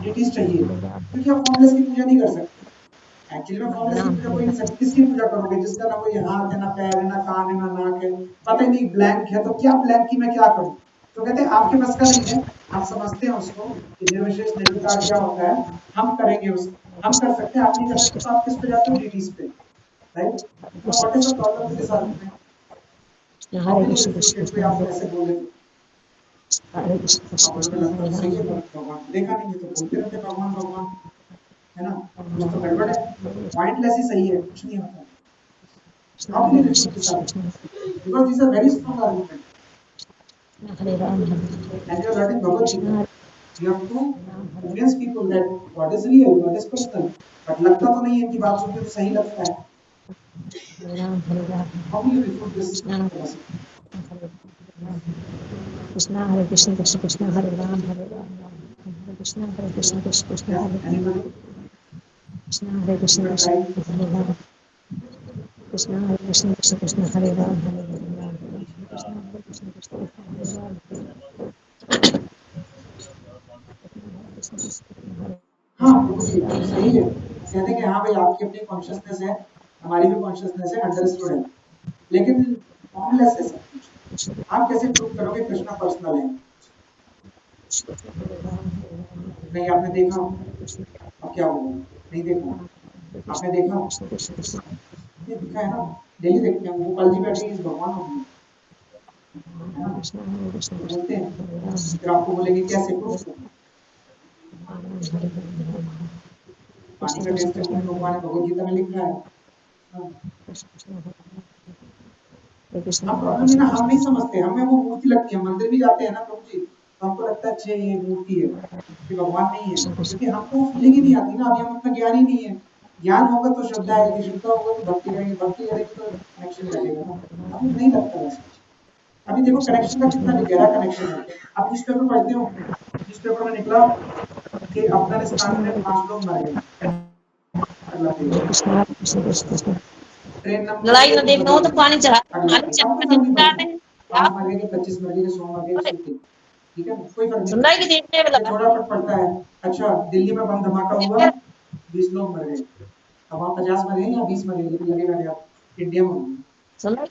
डिटीज चाहिए, क्योंकि आप फॉर्मलेस की पूजा नहीं कर सकते। एक्चुअली में फॉर्मलेस की पूजा कोई नहीं सकती। किसकी पूजा करोगे? जिसका ना कोई हाथ है, ना पैर है, ना कान है, ना नाक है, पता ही नहीं, ब्लैंक है, तो क्या ब्लैंक की मैं क्या करूं? तो कहते हैं आपके बस का नहीं है, हम समझते हैं उसको कि निर्विशेष निर्विकार क्या होता है, हम करेंगे उसको, हम कर सकते हैं, आप नहीं कर सकते, तो आप किस पे जाते हो? डीटीज पे, right? Now what is the problem with this argument? How can you refute it? कोई आपको ऐसे बोले तो आप बोलोगे लगता तो सही है, पर भगवान देखा नहीं है, तो बोलते रहते भगवान भगवान, है ना, कुछ तो गड़बड़ है, पॉइंटलेस ही सही है, कुछ नहीं होता। How can you refute this argument? Because these are very strong arguments. And you are learning Bhagavad Gita. You have to convince people that God is real, God is personal. But लगता तो नहीं है, इनकी बात सुन के तो सही लगता है। How will you refute this philosophy? Krishna Hare Krishna Krishna Krishna Hare Ram Hare Krishna Hare Krishna Krishna Krishna Yeah, Hare anybody? Krishna Hare Krishna You can Krishna try. हरे राम कृष्ण हरे कृष्ण कृष्ण कृष्ण हरे राम कृष्ण हरे कृष्ण कृष्ण हरे राम हाँ प्रभु जी सही है, कहते हैं कि हाँ भाई आपकी अपनी कॉन्शियसनेस है, हमारी भी कॉन्शियसनेस है, अंडरस्टूड है, लेकिन फॉर्मलेस है सब कुछ। आप कैसे प्रूव करोगे कृष्णा पर्सनल है? नहीं आपने देखा, अब क्या होगा? नहीं देखा, आपने देखा, ये दिखा है ना, डेली देखते हैं, गोपाल जी बैठे इस भगवान हो गए, है ना, तो बोलते हैं, फिर आपको बोलेंगे कैसे प्रूव करो? पानी का टेस्ट है, भगवान ने भगवद गीता में लिखा है। हाँ। अब प्रॉब्लम है ना, हम नहीं समझते, हमें वो मूर्ति लगती है, मंदिर भी जाते हैं ना प्रभु जी, तो हमको लगता है अच्छे ये मूर्ति है, ये भगवान नहीं है, क्योंकि हमको फीलिंग ही नहीं आती ना, अभी हम अपना ज्ञान ही नहीं है। ज्ञान होगा तो श्रद्धा आएगी, श्रद्धा होगा तो भक्ति करेंगे, भक्ति करेंगे तो कनेक्शन लगेगा ना, अभी नहीं लगता वैसे। अभी देखो कनेक्शन का कितना गहरा कनेक्शन है। आप न्यूज़पेपर पढ़ते हो, न्यूज़पेपर में निकला कि अफगानिस्तान में 5 लोग मर गए। अगला पेज। कृष्ण हरे कृष्ण कृष्ण कृष्ण। ट्रेन नंबर लड़ाई न 1 देखना हो तो पानी चढ़ा, अगला पानी पेज। चढ़ा अब कोई फर्क नहीं चढ़ाते पड़ता, हैं 5 आप मर गए कि 25 मर गए कि 100 मर गए, ठीक है, कोई फर्क नहीं सुन रहा है कि पड़ता, देखने में ये लगा थोड़ा फर्क पड़ता है। अच्छा, दिल्ली में बम धमाका हुआ, 20 लोग मर गए, अब वहाँ 50 मरे या 20 मरे, लेकिन लगेगा नहीं, आप इंडिया में होंगे। सुन रहा है?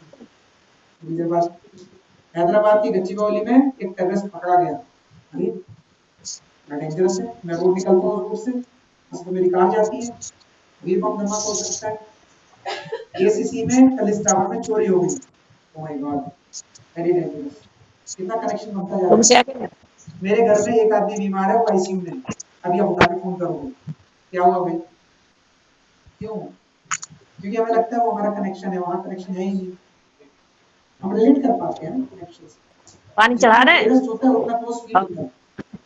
थोड़ी देर बाद हैदराबाद की गच्चीबौली में एक टेररिस्ट पकड़ा गया। अरे बड़ा डेंजरस है, मैं रोड निकलता हूँ रोड से, बस तो मेरी कार जाती है, भी बम धमाका हो सकता है। एसीसी में कल इस टावर में चोरी हो गई। Oh my God, very dangerous. कितना कनेक्शन बनता जा रहा तुमसे है। आके मेरे घर में एक आदमी बीमार है, वो आईसीयू में है, अभी आप उठा के फोन करोगे, क्या हुआ भाई, क्यों? क्योंकि हमें लगता है वो हमारा कनेक्शन है, वहां कनेक्शन है ही नहीं, हम रिलेट कर पाते हैं ना कनेक्शन से। पानी चढ़ा जितना रहे हैं नियरेस्ट होता है उतना क्लोज फील होता है,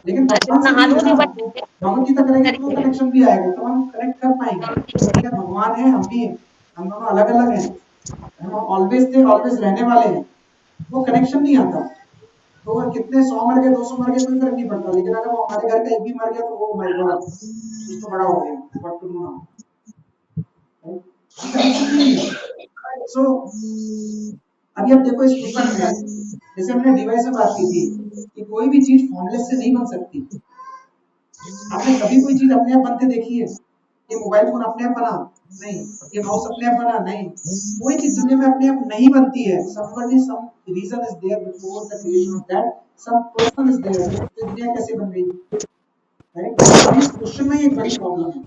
लेकिन ऐसे भगवान इतना से भी है हाथ ना, नहीं तो भगवत गीता करेंगे तो बढ़ कनेक्शन भी आएगा, तो हम कनेक्ट कर पाएंगे। ठीक है, भगवान है, हम भी हैं, हम दोनों अलग अलग हैं, हम ऑलवेज थे, ऑलवेज रहने वाले हैं, वो कनेक्शन नहीं आता। तो अगर कितने 100 मर गए, 200 मर गए, कोई फर्क नहीं पड़ता, लेकिन अगर वो हमारे घर का एक भी मर गया तो ओ माय गॉड, कुछ तो बड़ा हो गया, what to do now, connection नहीं है। सो अभी आप देखो इस क्वेश्चन में, जैसे हमने डिवाइस में बात की थी कि कोई भी चीज फॉर्मलेस से नहीं बन सकती। आपने कभी कोई चीज अपने आप बनते देखी है? ये मोबाइल फोन अपने आप बना? नहीं। ये माउस अपने आप बना? नहीं। कोई चीज दुनिया में अपने आप नहीं बनती है, somebody some reason is there before the creation of that, some person is there, तो दुनिया कैसे बन गई, राइट? अब इस क्वेश्चन में एक बड़ी प्रॉब्लम है,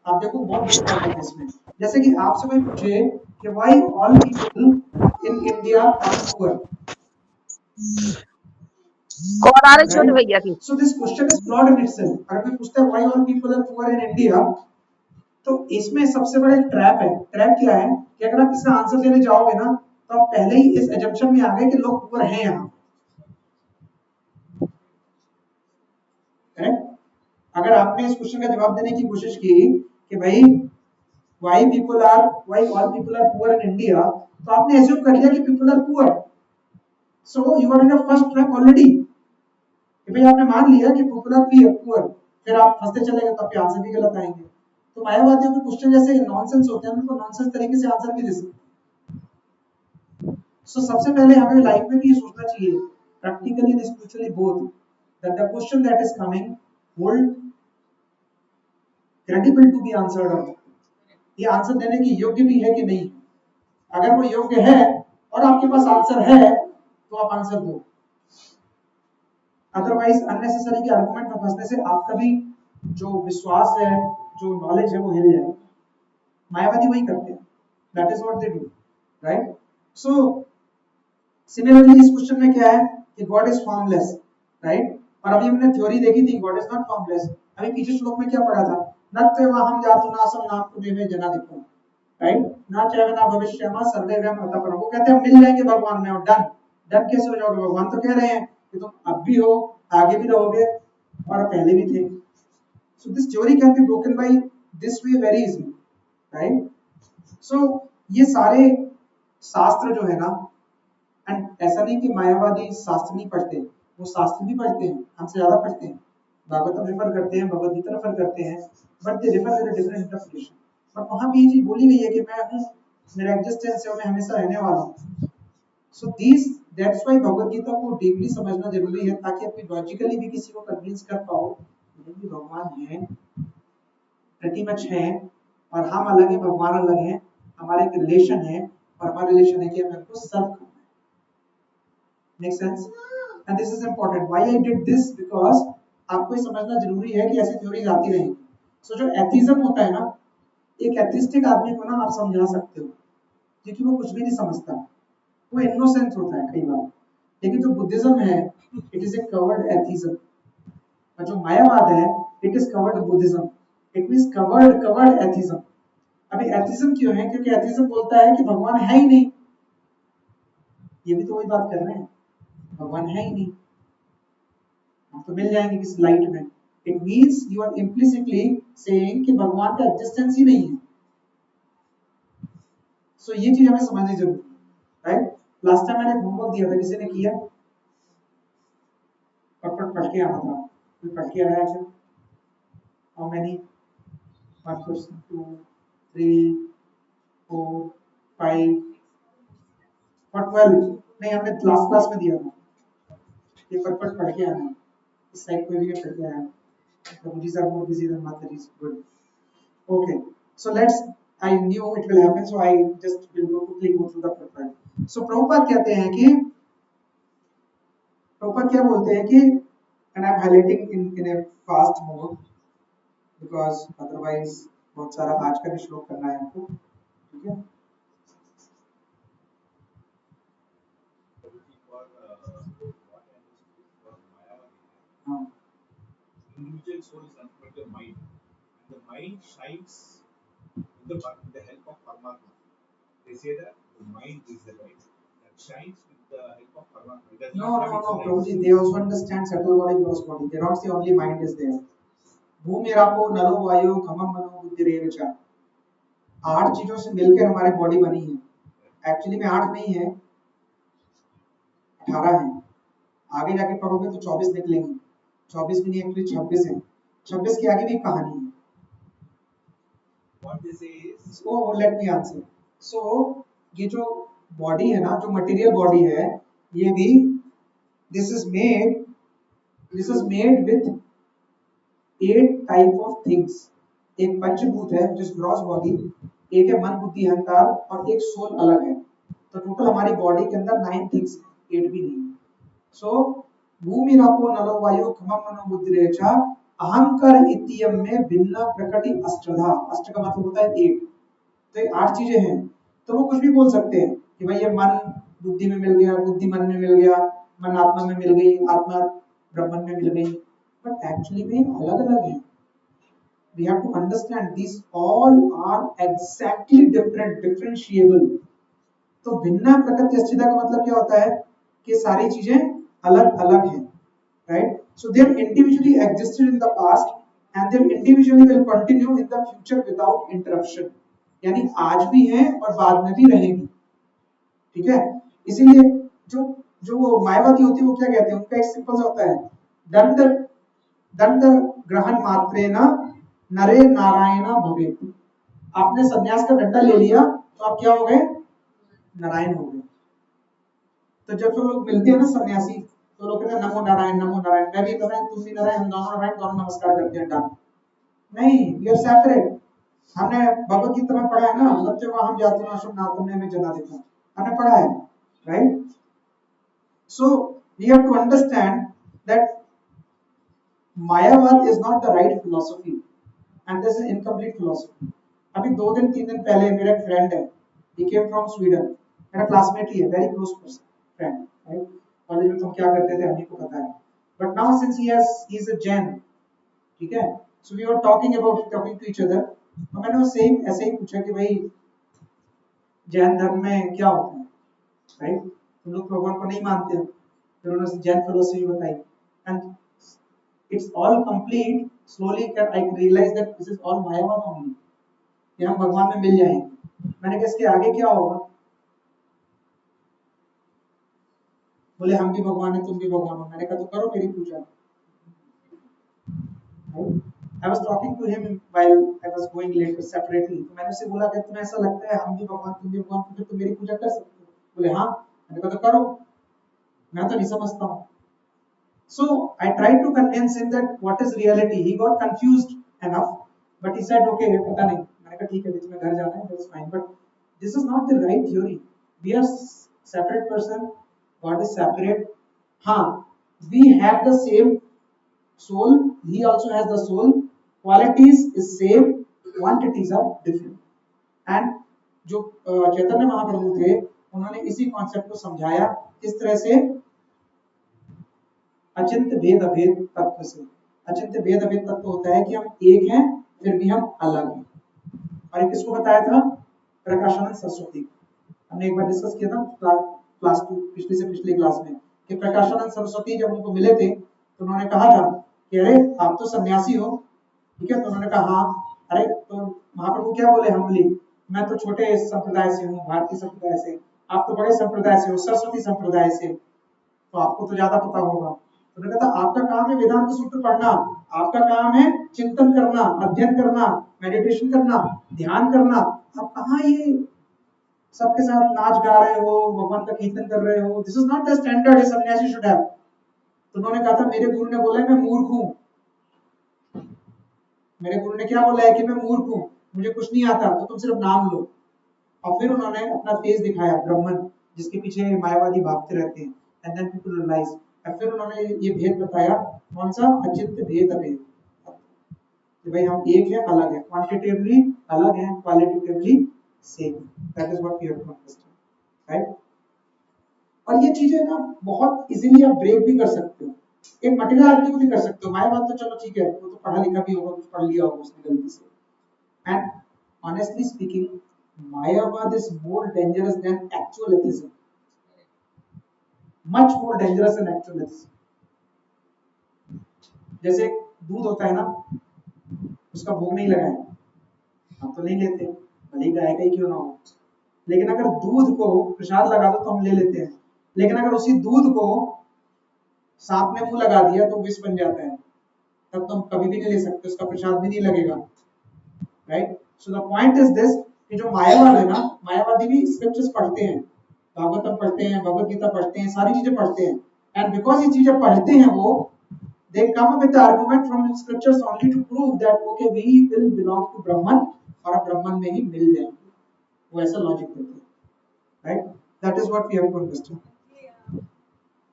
आप देखो बहुत बड़ी प्रॉब्लम है इसमें। जैसे कि आपसे कोई पूछे कि why all people in India are poor, कौन आ रहे छोटे राइट? भैया की so this question is flawed in itself. अगर कोई पूछता है why all people are poor in India, तो इसमें सबसे बड़ा एक ट्रैप है। ट्रैप क्या है कि अगर आप इसका आंसर देने जाओगे ना, तो आप पहले ही इस एजम्पशन में आ गए कि लोग पुअर हैं यहाँ, करेक्ट? अगर आपने इस क्वेश्चन का जवाब देने की कोशिश की कि भाई why all people are poor in India, तो आपने एज्यूम कर लिया कि people are poor, so you are in a first trap already, कि भाई आपने मान लिया कि पीपल आर पुअर, फिर आप फंसते चले गए, तो आपके आंसर भी गलत आएंगे। तो मायावादियों के क्वेश्चन जैसे नॉनसेंस होते हैं, उनको नॉनसेंस तरीके से आंसर भी दे सकते हैं। सो सबसे पहले हमें लाइफ में भी ये सोचना चाहिए, practically and spiritually both, that the question that is coming hold credible to be answered और not। ये आंसर देने की योग्य भी है कि नहीं। अगर वो योग्य है और आपके पास आंसर है, तो आप आंसर दो, अदरवाइज अननेसेसरी के आर्गुमेंट में फंसने से आपका भी जो विश्वास है, जो नॉलेज है, वो हिल जाएगा। मायावादी वही करते हैं, that is what they do, right? So similarly इस क्वेश्चन में क्या है कि गॉड इज फॉर्मलेस, राइट? और अभी हमने थ्योरी देखी थी गॉड इज नॉट फॉर्मलेस। अभी पीछे श्लोक में क्या पढ़ा था, नत्ते वहम जातु नासम नाम तुम्हें जनाधिपम, राइट? ना चाहे ना भविष्य में सर्वे वह मत पर, वो कहते हैं मिल जाएंगे भगवान में, और डन। डन कैसे हो जाओगे? भगवान तो कह रहे हैं कि तुम अब भी हो, आगे भी रहोगे, और पहले भी थे। So this theory can be broken by this way very easily, right? So ये सारे शास्त्र जो है ना, एंड ऐसा नहीं कि मायावादी शास्त्र नहीं पढ़ते, वो शास्त्र भी पढ़ते हैं, हमसे ज्यादा पढ़ते हैं, भागवतम रेफर करते हैं, भगवद गीता रेफर करते हैं, but they refer with different interpretation. But वहां भी ये चीज बोली गई है कि मैं हूँ, मेरा एग्जिस्टेंस है, मैं हमेशा रहने वाला हूँ। So this that's why Bhagavad Gita को डीपली समझना जरूरी है, ताकि अपनी लॉजिकली भी किसी को कन्विंस कर पाओ कि भगवान है, प्रीटी मच है, और हम अलग है, भगवान अलग है, हमारा एक रिलेशन है, और हमारा रिलेशन है कि हमें उनको सर्व करना है। Make sense? And this is important. Why I did this? Because आपको ये समझना जरूरी है कि ऐसी थ्योरीज आती रहेंगी। So जो एथिज्म होता है ना, एक एथिस्टिक आदमी को ना आप समझा सकते हो, क्योंकि वो कुछ भी नहीं समझता, वो इनोसेंट होता है कई बार। लेकिन जो बुद्धिज्म है, it is A covered atheism, और जो मायावाद है, it is covered Buddhism, it means covered atheism. अभी एथिज्म क्यों है? क्योंकि एथिज्म बोलता है कि भगवान है ही नहीं। ये भी तो वही बात कर रहे हैं, भगवान है ही नहीं, हम तो मिल जाएंगे किसी लाइट में। It means you are implicitly saying कि भगवान का एग्जिस्टेंस ही नहीं है। सो ये चीज हमें समझनी जरूरी है, राइट? लास्ट टाइम मैंने होमवर्क दिया था, किसी ने किया? पट पट पढ़ के आना था, कोई पढ़ के आया क्या? हाउ मेनी 1 person 2 3 4 5 और 12 नहीं हमने लास्ट क्लास में दिया था ये फटफट पढ़ के आना है इस साइड पे भी पढ़ के आना है प्रभु जी आर मोर बिजी देन माता जी good okay so let's I knew it will happen so I just will go quickly go through the profile so Prabhupada कहते हैं कि प्रभुपाद क्या बोलते हैं कि and I'm highlighting in a fast mode because otherwise बहुत सारा आज का भी श्लोक करना है आपको ठीक है हाँ individual soul is nothing but the mind, and the mind shines with the help of Paramatma. They say that the mind is the light that shines with the help of Paramatma. It does no not no have its no own Prabhuji existence. they also understand subtle body gross body they don't say only mind is there भूमिरापो नलो वायु खमम मनो बुद्धिरेव च 8 चीजों से मिलकर हमारी body बनी है actually में 8 नहीं है 18 है आगे जाके पढ़ोगे तो 24 निकलेंगे 24 भी नहीं एक्चुअली 26 है 26 के आगे भी कहानी है What they say is so let me answer so ये जो बॉडी है ना जो मटेरियल बॉडी है ये भी this is made with 8 type of things एक पंचभूत है जिस ग्रॉस बॉडी एक है मन बुद्धि अहंकार और एक सोल अलग है तो टोटल हमारी बॉडी के अंदर 9 थिंग्स 8 भी नहीं सो भूमि रापो नलो वायु खमम मनो बुद्धिरेचा अहंकार इत्यम में भिन्न प्रकृति अष्टधा अष्ट का मतलब होता है 8 तो ये 8 चीजें हैं तो वो कुछ भी बोल सकते हैं कि भाई ये मन बुद्धि में मिल गया बुद्धि मन में मिल गया मन आत्मा में मिल गई आत्मा ब्रह्मन में मिल गई बट एक्चुअली में अलग अलग है we have to understand these all are exactly differentiable तो भिन्न प्रकृति अस्थिता का मतलब क्या होता है कि सारी चीजें अलग अलग हैं right so they individually existed in the past and they individually will continue in the future without interruption यानी आज भी हैं और बाद में भी रहेंगी ठीक है इसीलिए जो जो मायावादी होती है वो क्या कहते हैं उनका एक सिंपल सा होता है दंड दंड ग्रहण मात्रेण नरे नारायण भवेत् आपने सन्यास का डंडा ले लिया तो आप क्या हो गए नारायण हो गए तो जब लोग मिलते हैं ना सन्यासी तो लोग कहते हैं नमो नारायण मैं भी नारायण तुम भी नारायण हम दोनों नारायण दोनों नमस्कार करते हैं डन नहीं वी आर सेपरेट हमने भगवत गीता में पढ़ा है ना सत्य हम जातु नाशम नातुम्य में जना देखा हमने पढ़ा है right so we have to understand that Mayavad is not the right philosophy and this is incomplete philosophy अभी 2 दिन 3 दिन पहले मेरा एक फ्रेंड है ही केम फ्रॉम स्वीडन मेरा क्लासमेट ही है very close friend right college में हम क्या करते थे हमें को पता है but now since he is a Jain ठीक है so we were talking to each other तो मैंने उससे ऐसे ही पूछा कि भाई जैन धर्म में क्या होता है राइट तुम लोग भगवान को नहीं मानते हो फिर उन्होंने जैन फिलॉसफी बताई and it's all complete slowly I realize that this is all Mayavad only कि हम भगवान में मिल जाएंगे मैंने कहा इसके आगे क्या होगा बोले हम भी भगवान है तुम भी भगवान हो मैंने कहा तो करो मेरी पूजा I was talking to him while I was going later separately तो मैंने उससे बोला कि तुम्हें ऐसा लगता है हम भी भगवान तुम भी भगवान तो फिर तुम मेरी पूजा कर सकते हो बोले हाँ मैंने कहा तो करो मैं तो नहीं समझता हूँ so I tried to convince him that what is reality he got confused enough but he said okay पता नहीं मैंने कहा ठीक है तुम्हें घर जाना है that's fine but this is not the right theory we are separate person God is separate हाँ we have the same soul he also has the soul qualities is same quantities are different and जो चैतन्य महाप्रभु थे उन्होंने इसी concept को समझाया इस तरह से अचिंत्य भेद अभेद तत्व से अचिंत्य भेद अभेद तत्व होता है कि हम एक हैं फिर भी हम अलग हैं और ये किसको बताया था प्रकाशानंद सरस्वती हमने एक बार डिस्कस किया था क्लास 2 पिछले क्लास में कि प्रकाशानंद सरस्वती जब उनको मिले थे तो उन्होंने कहा था कि अरे आप तो सन्यासी हो ठीक है तो उन्होंने कहा हाँ अरे तो महाप्रभु क्या बोले हम्बली मैं तो छोटे संप्रदाय से हूँ भारतीय संप्रदाय से आप तो बड़े संप्रदाय से हो सरस्वती संप्रदाय से तो आपको तो ज्यादा पता होगा तो उन्होंने कहा था आपका काम है वेदांत सूत्र पढ़ना, आपका काम है चिंतन करना, अध्ययन करना, मेडिटेशन करना, ध्यान करना। आप कहाँ ये सबके साथ नाच गा रहे हो, भगवान का कीर्तन कर रहे हो? This is not the standard ए सन्यासी शुड हैव। तो उन्होंने कहा था मेरे गुरु ने बोला है मैं मूर्ख हूँ, मेरे गुरु ने क्या बोला है कि मैं मूर्ख हूँ, मुझे कुछ नहीं आता, तो तुम सिर्फ नाम लो। और फिर उन्होंने अपना तेज दिखाया, ब्राह्मण जिसके पीछे मायावादी भागते रहते हैं, एंड देन पीपल रियलाइज। और फिर उन्होंने ये भेद बताया, कौन सा? अचिंत्य भेद अभेद, कि भाई हम एक है, अलग है, क्वांटिटेटिवली अलग है, qualitatively same. That is what we have to understand, right? और ये चीजें ना बहुत इजीली आप ब्रेक भी कर सकते हो, एक मटेरियल आदमी को भी कर सकते हो। मायावाद तो चलो ठीक है, वो तो पढ़ा लिखा भी होगा, कुछ पढ़ लिया होगा उसने गलती से। And honestly speaking, Mayavad is more dangerous than actual atheism. Much more dangerous than actual atheism. जैसे दूध होता है ना, उसका भोग नहीं लगाया, हम तो नहीं लेते, भले ही गाय का ही क्यों ना हो। लेकिन अगर दूध को प्रसाद लगा दो तो हम ले लेते हैं। लेकिन अगर उसी दूध को सांप ने मुंह लगा दिया तो विष बन जाता है, तब तो हम कभी भी नहीं ले सकते, उसका प्रसाद भी नहीं लगेगा, right? So the point is this कि जो मायावाद है ना, मायावादी भी स्क्रिप्चर्स पढ़ते हैं, भागवतम पढ़ते हैं, भगवत गीता पढ़ते हैं, सारी चीजें पढ़ते हैं। एंड बिकॉज ये चीजें पढ़ते हैं वो, they come up with the argument from scriptures only to prove that okay we will belong to Brahman और ब्रह्मन में ही मिल जाएंगे, वो ऐसा लॉजिक देते हैं, right? That is what we have to understand.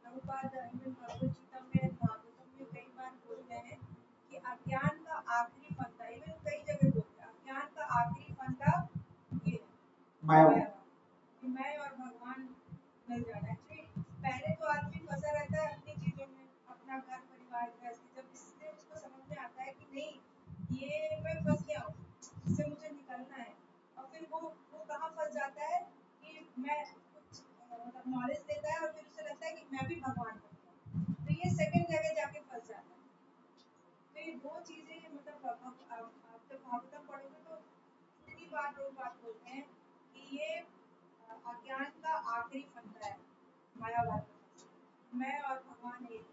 Prabhupad Bhagavad Gita में, भागवतम में कई बार बोलते हैं कि अज्ञान का आखिरी पंथा, इवन कई जगह बोलते हैं अज्ञान का आखिरी पंथा ये मायावाद, कि मैं और भगवान मिल जाना। एक्चुअली पहले तो आदमी फंसा रहता है अपनी चीजों में, अपना घर परिवार गृहस्थी, जब इससे उसको समझ में आता है कि नहीं ये मैं फंस गया हूँ, इससे मुझे निकलना है, और फिर वो कहाँ फंस जाता है कि मैं कुछ मतलब नॉलेज लेता है और फिर उसे लगता है कि मैं भी भगवान हूँ, तो ये सेकंड जगह जाके फंस जाता है। तो ये दो चीजें मतलब आप जब भागवतम पढ़ोगे तो कितनी बार लोग बात बोलते हैं कि ये अज्ञान का आखिरी फंदा है मायावाद, मैं और भगवान एक।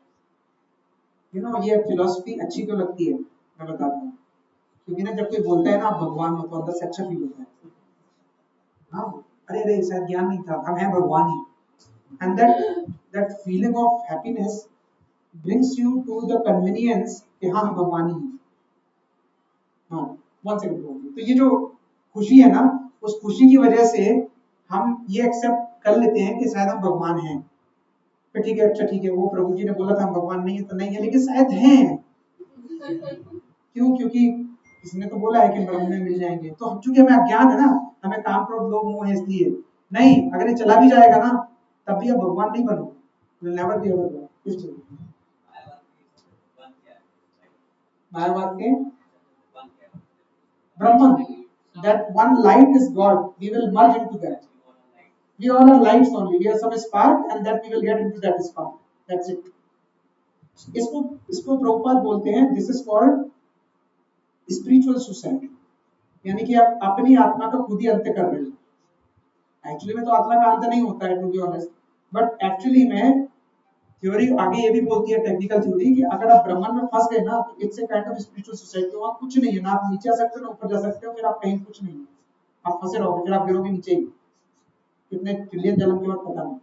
यू नो ये फिलॉसफी अच्छी क्यों लगती है मैं बताता हूँ, क्योंकि ना जब कोई बोलता है ना आप भगवान हो तो अंदर से अच्छा फील होता है। हाँ, अरे अरे शायद ज्ञान नहीं था, हम हैं भगवान ही। And that feeling of happiness brings you to the convenience कि हाँ हम भगवान ही हैं। हाँ, वन सेकंड। तो ये जो खुशी है ना, उस खुशी की वजह से हम ये एक्सेप्ट कर लेते हैं कि शायद हम भगवान हैं। फिर ठीक है, अच्छा ठीक है, वो प्रभु जी ने बोला था हम भगवान नहीं है तो नहीं है, लेकिन शायद हैं। क्यों? क्योंकि इसने तो बोला है कि ब्रह्म में मिल जाएंगे। तो चूंकि हमें अज्ञान है ना, हमें काम क्रोध लोभ मोह है, इसलिए नहीं। अगर ये चला भी जाएगा ना तब भी आप भगवान नहीं बनोगे, नेवर बी एवर। किस चीज? मायावाद के Brahman, that one light is God. We will merge into that. We all are lights only. We are some spark, and that we will get into that spark. That's it. इसको इसको प्रभुपाद बोलते हैं, this is called spiritual suicide, यानी कि आप अपनी आत्मा का खुद ही अंत कर रहे हो। एक्चुअली में तो आत्मा का अंत नहीं होता है, to be honest, but actually में थ्योरी आगे ये भी बोलती है, टेक्निकल थ्योरी, कि अगर आप ब्रह्मांड में फंस गए ना तो it's a kind of spiritual suicide. तो वहाँ कुछ नहीं है ना, आप नीचे आ सकते हो ना ऊपर जा सकते हो, फिर आप कहीं कुछ नहीं है, आप फंसे रहोगे, फिर आप गिरोगे नीचे ही, कितने ट्रिलियन जन्म के बाद पता नहीं।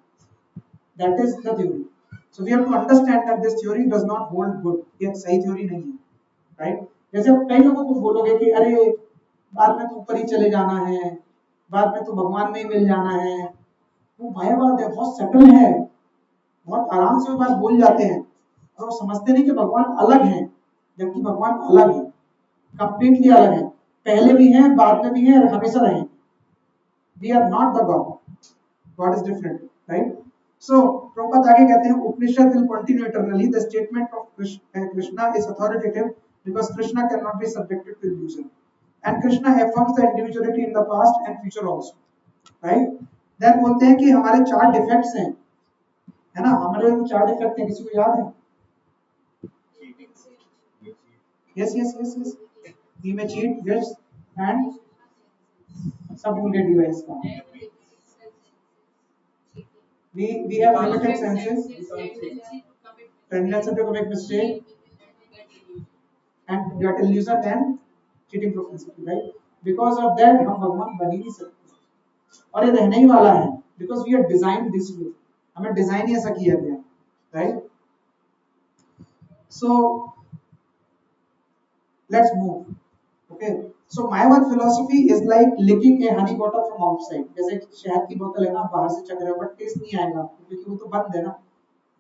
That is the theory. So we have to understand that this theory does not hold good. ये सही थ्योरी नहीं है, राइट? जैसे आप कई लोगों को बोलोगे कि अरे बाद में तो ऊपर ही चले जाना है, बाद में तो भगवान में ही मिल जाना है, वो मायावाद है, बहुत सटल है, बहुत आराम से वो बात बोल जाते हैं, और वो समझते नहीं कि भगवान अलग है, जबकि भगवान अलग है, कंप्लीटली अलग है, पहले भी हैं, बाद में भी हैं, और हमेशा रहेंगे। We are not the God. God is different, right? So, Prabhupada आगे कहते हैं, Upanishad will continue eternally. The statement of Krishna is authoritative because Krishna cannot be subjected to illusion, and Krishna affirms the individuality in the past and future also, right? Then बोलते हैं कि हमारे 4 defects हैं, है ना? हमारे 4 defect हैं, किसी को याद है? Yes. We may cheat, yes, and सब भूल गए डिवाइस का। We have limited senses. Cleanliness subject make mistake and get illusion and cheating propensity, right? Because of that हम भगवान बन ही नहीं सकते और ये रहने ही वाला है because we are designed this way. हमें डिजाइन ही ऐसा किया गया, right? So let's move. Okay, so my one philosophy is like licking a honey bottle from outside. जैसे शहद की बोतल है ना, बाहर से चख रहे हो बट टेस्ट नहीं आएगा क्योंकि वो तो बंद है ना.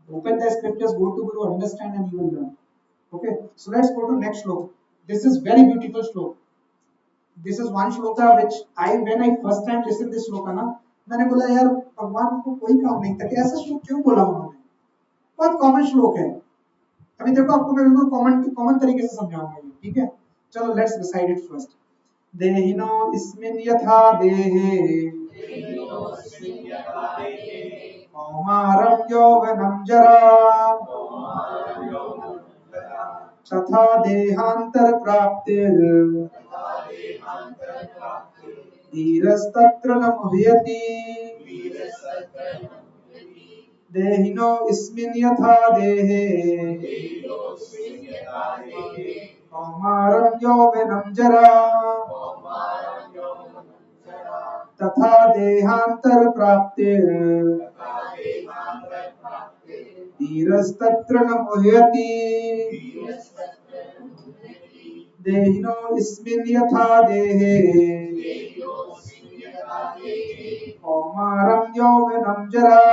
Open the scriptures, go to Guru, understand and you will learn. Okay, so let's go to next shloka. This is very beautiful shloka. This is one shloka which when I first time listened this shloka ना, मैंने बोला यार भगवान को कोई काम नहीं था कि ऐसा श्लोक क्यों बोला उन्होंने. बहुत कॉमन श्लोक है. अभी देखो आपको मैं बिल्कुल कॉमन तरीके से समझाऊंगा ये, ठीक है. चलो लेट्स डिसाइड इट फर्स्ट. देहिनो इस्मिन् यथा देहे कौमारं यौवनं जरा तथा देहांतर प्राप्तिर् धीरस्तत्र न मुह्यति. देहिनो इस्मिन् यथा देहे कौमारं यौवनं जरा तथा देहांतर प्राप्तिर् धीरस्तत्र न मुह्यति. देहिनो इस्मिन् यथा देहे कौमारं यौवनं जरा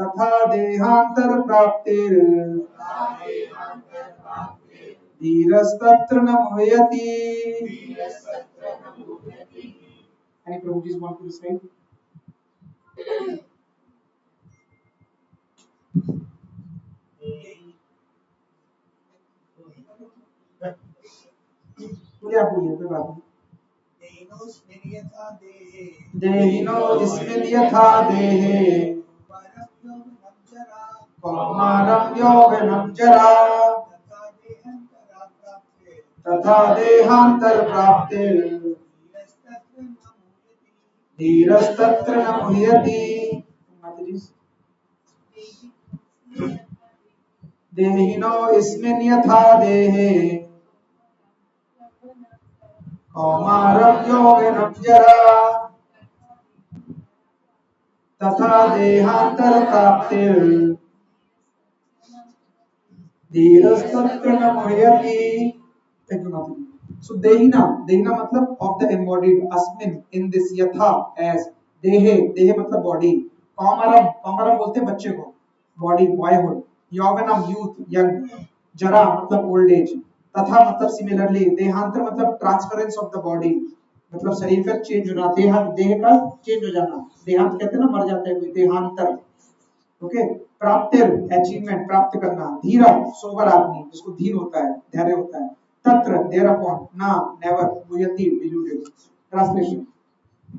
तथा देहांतर प्राप्तिर् धीरस्तत्र न मुह्यति. Any Prabhuji's want to recite? बोलिए आप बोलिए, कोई बात नहीं. देहिनो इस्मिन् यथा देहे कौमारं यौवनं जरा तथा देहांतर प्राप्तिर् धीरस्तत्र न मुह्यति. देहिनो इस्मिन् यथा देहे कौमारं यौवनं जरा तथा देहांतर प्राप्तिर् धीरस्तत्र न मुह्यति. So देहिना मतलब of the embodied, अस्मिन in this, यथा as, देहे मतलब body, कौमारम बोलते हैं बच्चे को, body boyhood, यौवनम youth young, जरा मतलब old age, तथा मतलब similarly, देहांतर मतलब transference of the body, मतलब शरीर का चेंज होना, देह का चेंज हो जाना, देहांत कहते हैं ना, मर जाते हैं, देहांतर. ओके, प्राप्तिर अचीवमेंट, प्राप्त करना. धीरा सोबर आदमी जिसको धीर होता है, धैर्य होता है. तत्र देयर अपॉन, ना नेवर, मुह्यति डिल्यूडेड. ट्रांसलेशन.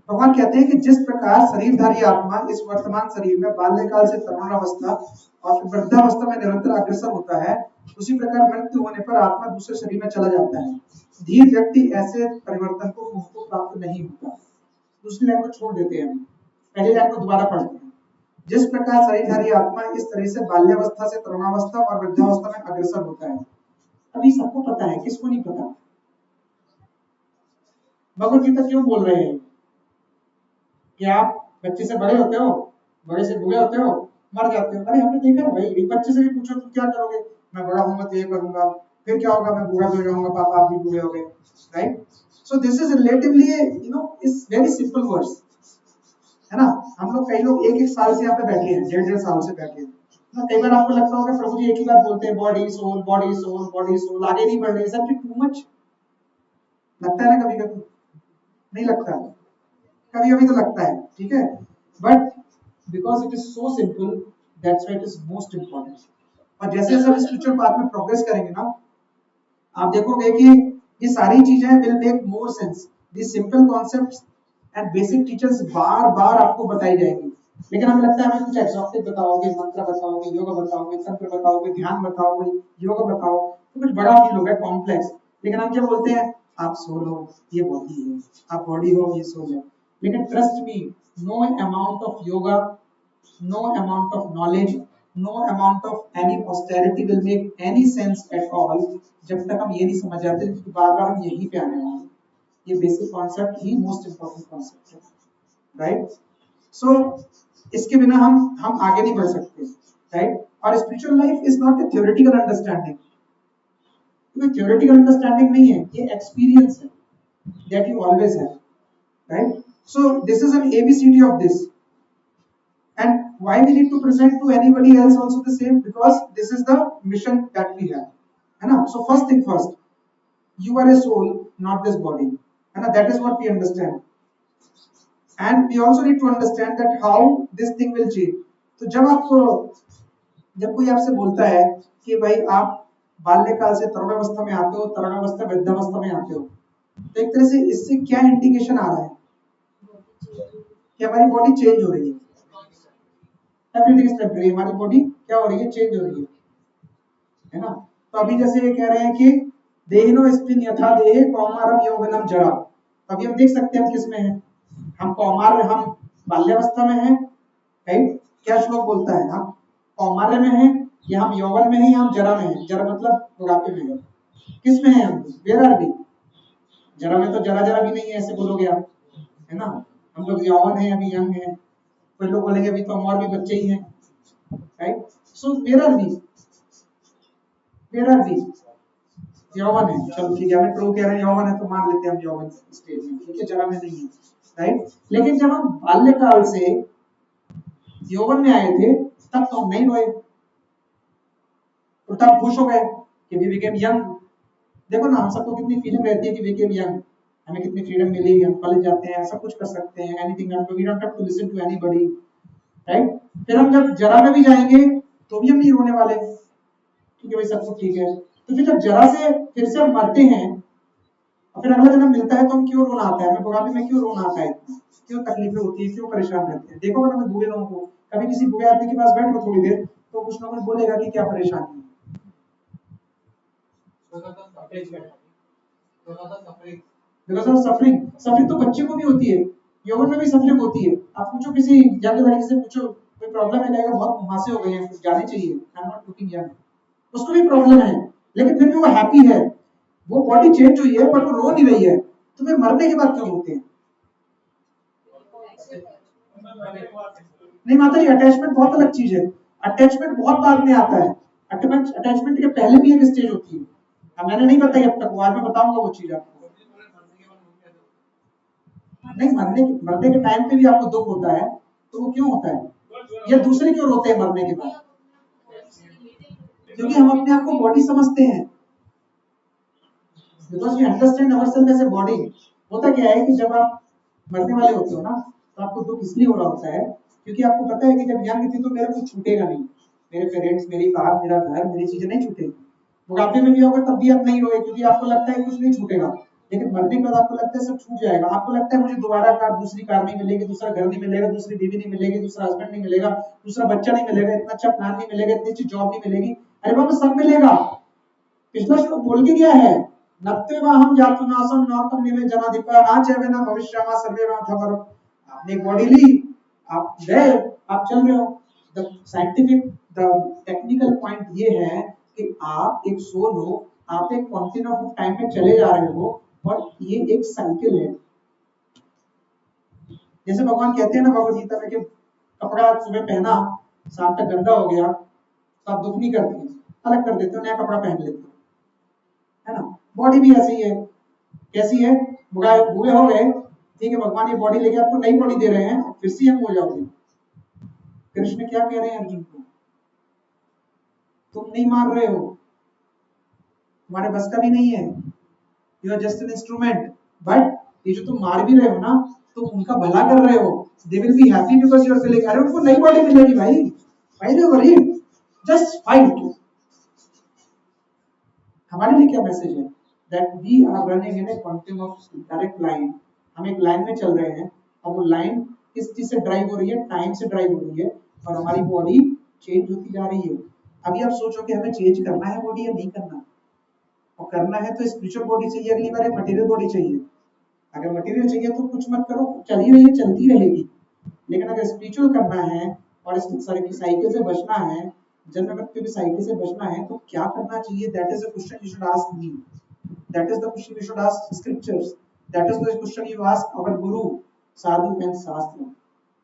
भगवान कहते हैं कि जिस प्रकार शरीरधारी आत्मा इस वर्तमान शरीर में बाल्यकाल से तरुणावस्था और फिर वृद्धावस्था में निरंतर अग्रसर होता है, उसी प्रकार मृत्यु होने पर आत्मा दूसरे शरीर में चला जाता है. धीर व्यक्ति ऐसे परिवर्तन को प्राप्त नहीं होता. दूसरी लाइन को छोड़ देते हैं, पहली लाइन को दोबारा पढ़ते हैं. जिस प्रकार शरीरधारी आत्मा इस तरह से बाल्यावस्था से तरुणावस्था और वृद्धावस्था में अग्रसर होता है. अभी सबको पता है, किसको नहीं पता? भगवत गीता क्यों बोल रहे हैं कि आप बच्चे से बड़े होते हो, बड़े से बूढ़े होते हो, मर जाते हो. अरे हमने देखा है भाई, एक बच्चे से भी पूछो तुम क्या करोगे, मैं बड़ा होऊंगा तो ये करूंगा, फिर क्या होगा, मैं बूढ़ा हो जाऊंगा, पापा आप भी बूढ़े हो गए, right. So this is relatively is very simple words, है ना. हम लोग कई लोग एक साल से यहाँ पे बैठे हैं, 1.5 साल से बैठे हैं ना. कई बार आपको लगता होगा प्रभु जी एक ही बार बोलते हैं, body soul body soul body soul, आगे नहीं बढ़ रहे. सब टू मच लगता है ना, कभी कभी नहीं लगता, कभी कभी तो लगता है, ठीक है. But because it is so simple, that's why it is most important. और जैसे जैसे हम स्पिरिचुअल पाथ में प्रोग्रेस करेंगे ना, आप देखोगे कि ये सारी चीजें will make more sense. This simple concepts and basic teachers बार बार आपको बताई जाएगी. लेकिन हमें लगता है हमें कुछ एग्जॉस्टिव बताओगे, मंत्र बताओगे, योगा बताओगे, तंत्र बताओगे, ध्यान बताओगे, योगा बताओ, तो कुछ बड़ा फील होगा, कॉम्प्लेक्स. लेकिन हम क्या बोलते हैं, आप सोल हो, ये बॉडी है, आप बॉडी हो, ये सोल है. लेकिन trust me, no amount of yoga, no amount of knowledge, no amount of any austerity will make any sense at all जब तक हम ये नहीं समझ जाते कि बार बार हम यहीं पे आने वाले हैं। ये बेसिक कॉन्सेप्ट ही मोस्ट इंपॉर्टेंट कॉन्सेप्ट है, राइट? सो इसके बिना हम आगे नहीं बढ़ सकते, राइट? और spiritual life is not a theoretical understanding, कोई थ्योरेटिकल अंडरस्टैंडिंग नहीं है, ये एक्सपीरियंस है that you always have, right? So this is an ABCD of this, and why we need to present to anybody else also the same, because this is the mission that we have, है ना? So first thing first, you are a soul, not this body, है ना? That is what we understand, and we also need to understand that how this thing will change. तो जब कोई आपसे बोलता है कि भाई आप बाल्यकाल से तरुणावस्था में आते हो, तरुणावस्था वृद्धावस्था में आते हो, तो एक तरह से इससे क्या इंडिकेशन आ रहा है कि हमारी बॉडी चेंज हो रही है, एवरीथिंग इज टेम्परेरी, हमारी बॉडी क्या हो रही है, चेंज हो रही है ना? तो अभी जैसे ये कह रहे हैं कि देहिनो स्पिन यथा देहे कौमारम यौवनम जरा, अभी हम देख सकते हैं हम किस में हैं, हम कौमार, हम बाल्यावस्था में हैं, राइट? क्या श्लोक बोलता है, हम कौमार्य में हैं या हम यौवन में हैं या हम जरा में हैं? जरा मतलब बुढ़ापे में है, किस में हैं हम? Where are we? जरा में तो जरा जरा भी नहीं है, ऐसे बोलोगे आप, है ना? हम लोग यौवन है, अभी यंग है, कोई लोग बोलेंगे अभी तो हम और भी बच्चे ही हैं, right? So where are we? Where are we? यौवन है, चलो ठीक है, हमें ट्रू कह रहे हैं यौवन है तो मान लेते हैं हम यौवन स्टेज में, ठीक है, जरा में नहीं है, राइट? लेकिन जब हम बाल्यकाल से यौवन में आए थे तब तो हम नहीं रोए, तो तब खुश हो गए कि वी बिकेम यंग। देखो ना, हम सबको कितनी फीलिंग रहती है कि वी बिकेम यंग, हमें कितनी फ्रीडम मिली, हम कॉलेज जाते हैं, सब कुछ कर सकते हैं, anything, we don't have to listen to anybody, right? फिर हम जब जरा में भी जाएंगे तो भी हम नहीं रोने वाले, ठीक है भाई, सब कुछ ठीक है। तो फिर जब जरा से फिर से हम मरते हैं और फिर अगला जन्म मिलता है तो हम क्यों रोना आता है, हमें बुढ़ापे में क्यों रोना आता है, क्यों तकलीफें होती है, क्यों परेशान रहते हैं? देखो ना बूढ़े लोगों को, कभी किसी बूढ़े आदमी के पास बैठो थोड़ी देर तो कुछ ना कुछ बोलेगा कि क्या परेशानी है, बिकॉज ऑफ सफरिंग। सफरिंग तो बच्चे को भी होती है, यौवन में भी सफरिंग होती है। आप पूछो किसी यंग लड़की से, पूछो कोई प्रॉब्लम है, कहेगा बहुत मुहासे हो गए हैं, कुछ जाने चाहिए, आई एम नॉट लुकिंग यंग, उसको भी प्रॉब्लम है, लेकिन फिर भी वो हैप्पी है, वो बॉडी चेंज हुई है बट वो रो नहीं रही है, तो फिर मरने के बाद क्यों रोते हैं? नहीं माता जी, अटैचमेंट बहुत अलग चीज है, अटैचमेंट बहुत बाद में आता है, अटैचमेंट के पहले भी एक स्टेज होती है, अब मैंने नहीं बताई अब तक, बाद में बताऊंगा वो चीज आपको। नहीं, मरने के टाइम पे भी आपको दुख होता है, तो वो क्यों होता है, या दूसरे क्यों रोते हैं मरने के बाद? क्योंकि हम अपने आप को बॉडी समझते हैं, because we understand ourselves as a body. होता क्या है कि जब आप मरने वाले होते हो ना, तो आपको दुख इसलिए हो रहा होता है क्योंकि आपको पता है कि जब यंग थी तो मेरा कुछ छूटेगा नहीं, मेरे पेरेंट्स, मेरी बात, मेरा घर, मेरी चीजें नहीं छूटेगी। बुढ़ापे में भी होगा तब भी आप नहीं रोए क्योंकि आपको लगता है कुछ नहीं छूटेगा, लेकिन मरने के बाद आपको लगता है सब छूट जाएगा, आपको लगता है मुझे दोबारा दूसरी कार नहीं मिलेगी, दूसरा घर नहीं मिलेगा, दूसरी बीवी नहीं मिलेगी, दूसरा हस्बैंड नहीं मिलेगा, दूसरा बच्चा नहीं मिलेगा, इतना अच्छा प्लान नहीं मिलेगा, इतनी अच्छी जॉब नहीं मिलेगी। अरे बाबा, सब मिलेगा। पिछला श्लोक बोल के गया है, नत्वेवाहम जातुनासम नातम निवे जनाधिपा नाचेवे ना भविष्यमा सर्वेमा थवर। आपने एक बॉडी ली, आप गए, आप चल रहे हो। The scientific, the technical point ये है कि आप एक सोल हो, आप एक कॉन्टिन्यू ऑफ टाइम में चले जा रहे हो, और ये एक साइकिल है। जैसे भगवान कहते हैं ना भगवद गीता में कि कपड़ा सुबह पहना, शाम तक गंदा हो गया, तो आप दुख नहीं करते, अलग कर देते हो, नया कपड़ा पहन लेते हो, है ना? बॉडी भी ऐसी है, कैसी है, भूखे हो गए, ठीक है, भगवान ये बॉडी लेके आपको नई बॉडी दे रहे हैं, फिर से हम हो जाओगे। कृष्ण क्या कह रहे हैं अर्जुन को, तुम नहीं मार रहे हो, तुम्हारे बस का भी नहीं है, you are just an instrument, but ये जो तुम मार भी रहे हो ना, तुम उनका भला कर रहे हो, they will be happy because you are feeling, अरे उनको नई बॉडी मिलेगी भाई, why do worry, just fight. हमारे लिए क्या मैसेज है, that we are running in a quantum of direct line, हम एक लाइन में चल रहे हैं, अब वो लाइन किस चीज से ड्राइव हो रही है, टाइम से ड्राइव हो रही है, और हमारी बॉडी चेंज होती जा रही है। अभी आप सोचो कि हमें चेंज करना है बॉडी या नहीं करना, और करना है तो स्पिरिचुअल बॉडी चाहिए, अगली बार मटेरियल बॉडी चाहिए। अगर मटेरियल चाहिए तो कुछ मत करो, चल ही रही है, चलती रहेगी, लेकिन अगर स्पिरिचुअल करना है और इस साइकिल से बचना है, जन्म मृत्यु की साइकिल से बचना है, तो क्या करना चाहिए? That is the question you should ask me, that is the question you should ask scriptures, that is the question you ask our guru, sadhu and shastra,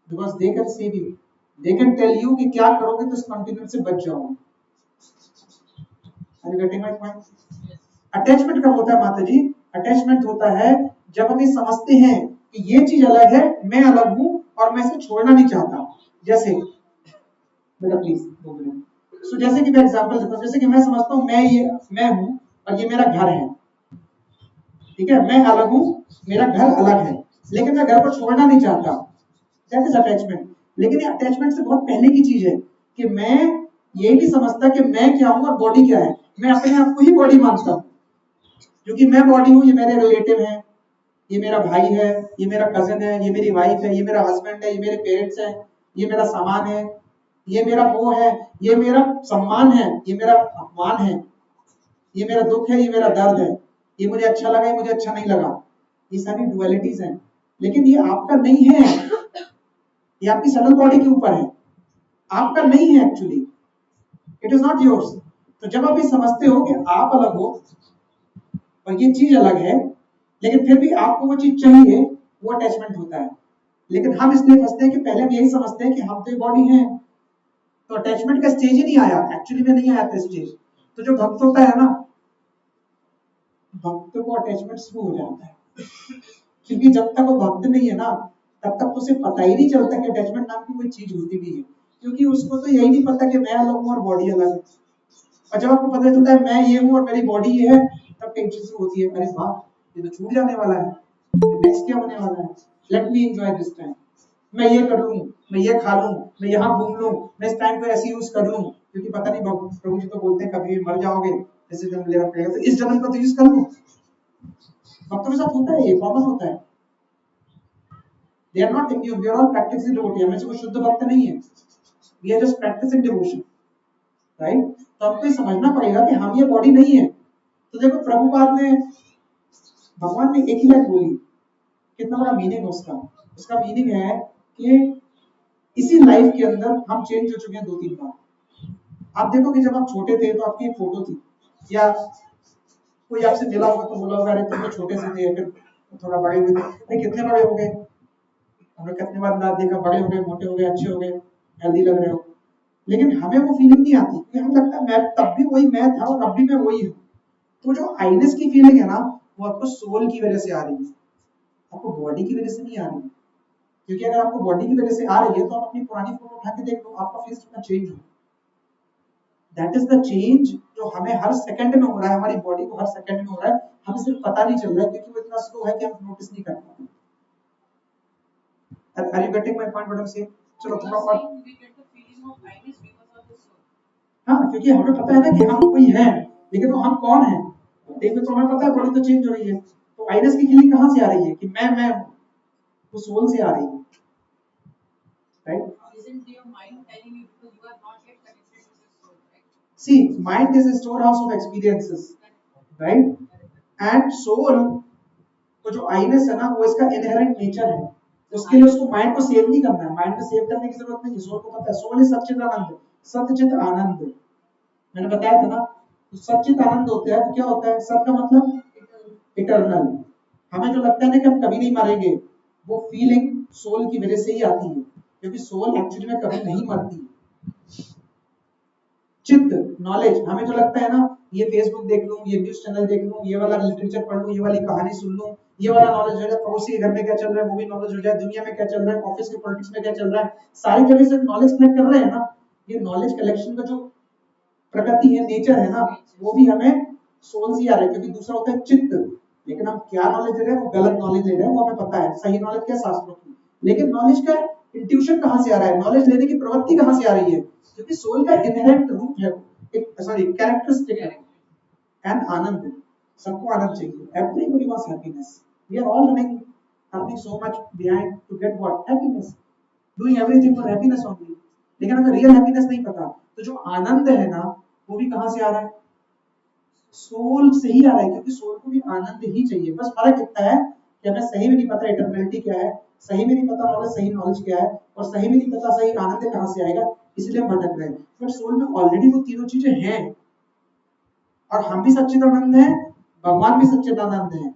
because they can save you, they can tell you कि क्या करोगे तो इस continuum से बच जाओगे। Are you getting my point? Attachment कब होता है माता जी? अटैचमेंट होता है जब हम ये समझते हैं कि ये चीज अलग है, मैं अलग हूं और मैं इसे छोड़ना नहीं चाहता। जैसे बेटा प्लीज 2 मिनट। सो जैसे कि मैं एग्जांपल देता हूं, जैसे कि मैं समझता हूं मैं हूं और ये मेरा घर है, ठीक है, मैं अलग हूं, मेरा घर अलग है, लेकिन मैं घर को छोड़ना नहीं चाहता, दैट इज अटैचमेंट। लेकिन ये अटैचमेंट से बहुत पहले की चीज है कि मैं ये भी समझता कि मैं क्या हूं और बॉडी क्या है, मैं अपने आप को ही बॉडी मानता हूं, क्योंकि मैं बॉडी हूं, ये मेरे रिलेटिव हैं, ये मेरा भाई है, ये मेरा कजिन है, ये मेरी वाइफ है, ये मेरा हस्बैंड है, ये मेरे पेरेंट्स हैं, ये मेरा सामान है, ये मेरा वो है, ये मेरा सम्मान है, ये मेरा अपमान है, ये मेरा दुख है, ये मेरा दर्द है, ये मुझे अच्छा लगा, ये मुझे अच्छा नहीं लगा, ये सारी डुअलिटीज हैं। लेकिन ये आपका नहीं है, ये आपकी सडल बॉडी के ऊपर है, आपका नहीं है actually, it is not yours. तो जब आप ये समझते हो कि आप अलग हो और ये चीज अलग है, लेकिन फिर भी आपको वो चीज चाहिए, वो अटैचमेंट होता है। लेकिन हम इसलिए फंसते हैं कि पहले हम यही समझते हैं कि हम तो बॉडी है, तो अटैचमेंट का स्टेज ही नहीं आया, एक्चुअली में नहीं आया था स्टेज। तो जो भक्त होता है ना, भक्त को अटैचमेंट शुरू हो जाता है, क्योंकि जब तक वो भक्त नहीं है ना, तब तक तो उसे पता ही नहीं चलता कि अटैचमेंट नाम की कोई चीज होती भी है, क्योंकि उसको तो यही नहीं पता कि मैं अलग हूँ और बॉडी अलग है। और जब आपको पता चलता है मैं ये हूँ और मेरी बॉडी ये है, तब टेंशन शुरू होती है, अरे वाह ये तो छूट जाने वाला है, नेक्स्ट क्या होने वाला है, let me enjoy this time, मैं ये कर लूं, मैं ये खा लूं, मैं यहाँ घूम लूं, मैं इस टाइम को ऐसे यूज कर लूं, क्योंकि पता नहीं प्रभु जी तो बोलते हैं कभी भी मर जाओगे, जैसे जन्म लेना पड़ेगा, तो इस जन्म का तो यूज कर लूं। भक्तों के साथ होता है, ये कॉमन होता है। They are not immune, we are all practicing devotee, हमें से कोई शुद्ध भक्त नहीं है, we are just practicing devotion, right? तो हमको ये समझना पड़ेगा कि हम ये बॉडी नहीं है। तो देखो प्रभुपाद ने, भगवान ने एक ही लाइन बोली, कितना बड़ा मीनिंग है उसका। उसका मीनिंग है कि इसी लाइफ के अंदर हम चेंज हो चुके हैं 2-3 बार। आप देखो कि जब आप छोटे थे तो आपकी एक फोटो थी, या कोई आपसे मिला होगा तो बोला होगा अरे तुम तो छोटे से थे, फिर थोड़ा बड़े हुए थे, अरे कितने बड़े हो गए, हमने कितने बार ना देखा, बड़े हो गए, मोटे हो गए, अच्छे हो गए, हेल्दी लग रहे हो। लेकिन हमें वो फीलिंग नहीं आती, क्योंकि हमें लगता है मैं तब भी वही मैं था और अब भी मैं वही हूँ। तो जो आईनेस की फीलिंग है ना, वो आपको सोल की वजह से आ रही है, आपको बॉडी की वजह से नहीं आ रही है। क्योंकि अगर आपको बॉडी की वजह से आ रही है तो आप अपनी पुरानी फोटो उठा के देख लो, आपका फेस कितना चेंज हो। दैट इज द चेंज जो हमें हर सेकंड में हो रहा है, हमारी बॉडी को हर सेकंड में हो रहा है, हमें सिर्फ पता नहीं चल रहा है क्योंकि वो इतना स्लो है कि हम नोटिस नहीं कर पाते। Are you getting my point what I am saying? चलो थोड़ा और, हाँ, क्योंकि हमें पता है ना कि हम कोई हैं, लेकिन तो हम कौन हैं देखो, तो हमें पता है बॉडी तो चेंज हो रही है, तो आइनेस की फीलिंग कहाँ से आ रही है कि मैं हूँ, वो सोल से आ रही है, right? Isn't your mind telling you because you are not yet connected with the soul, right? See, mind is a storehouse of experiences, right? And soul, तो जो आइनेस है ना, वो इसका इनहेरेंट नेचर है, उसके लिए उसको माइंड को सेव नहीं करना है, माइंड को सेव करने की जरूरत नहीं है, सोल को पता है, सोल इज सच्चिदानंद, सत्यचित आनंद। मैंने बताया था ना, तो सच्चित आनंद होता है तो क्या होता है, सत का मतलब इटर्नल। हमें जो लगता है ना कि हम कभी नहीं मरेंगे, वो फीलिंग सोल की वजह से ही आती है, क्योंकि सोल एक्चुअली में कभी नहीं मरती। चित्त नॉलेज, हमें जो लगता है ना, ये फेसबुक देख लूं, ये न्यूज चैनल देख लूं, ये वाला लिटरेचर पढ़ लूं, ये वाली कहानी सुन लूं, ये वाला नॉलेज हो जाए, पड़ोसी के घर में क्या चल रहा है वो भी नॉलेज हो जाए, दुनिया में क्या चल रहा है, ऑफिस के पॉलिटिक्स में क्या चल रहा है, सारी जगह से नॉलेज कलेक्ट कर रहे हैं ना, ये नॉलेज कलेक्शन का जो प्रकृति है, नेचर है ना, वो भी हमें सोल से आ रहा है, क्योंकि दूसरा होता है चित्त। लेकिन हम क्या नॉलेज दे रहे हैं, वो गलत नॉलेज दे रहे हैं, वो हमें पता है, सही नॉलेज क्या शास्त्रों की, लेकिन नॉलेज का इंट्यूशन कहां से आ रहा है, नॉलेज लेने की प्रवृत्ति कहां से आ रही है, क्योंकि सोल का इनहेरेंट रूप है, एक सॉरी कैरेक्टरिस्टिक है। एंड आनंद, सबको आनंद चाहिए, everybody wants happiness, we are all running so much behind to get what, happiness, doing everything for happiness only. लेकिन हमें रियल हैप्पीनेस नहीं पता, तो जो आनंद है ना, वो भी कहां से आ रहा है, सोल से ही आ रहा है, क्योंकि सोल को भी आनंद ही चाहिए। बस फर्क इतना है कि हमें सही में नहीं पता इटर्निटी क्या है, सही में नहीं पता नॉलेज, सही नॉलेज क्या है, और सही में नहीं पता सही आनंद कहाँ से आएगा, इसलिए हम भटक रहे हैं। बट सोल में ऑलरेडी वो तीनों चीजें हैं, और हम भी सच्चिदानंद हैं, भगवान भी सच्चिदानंद हैं।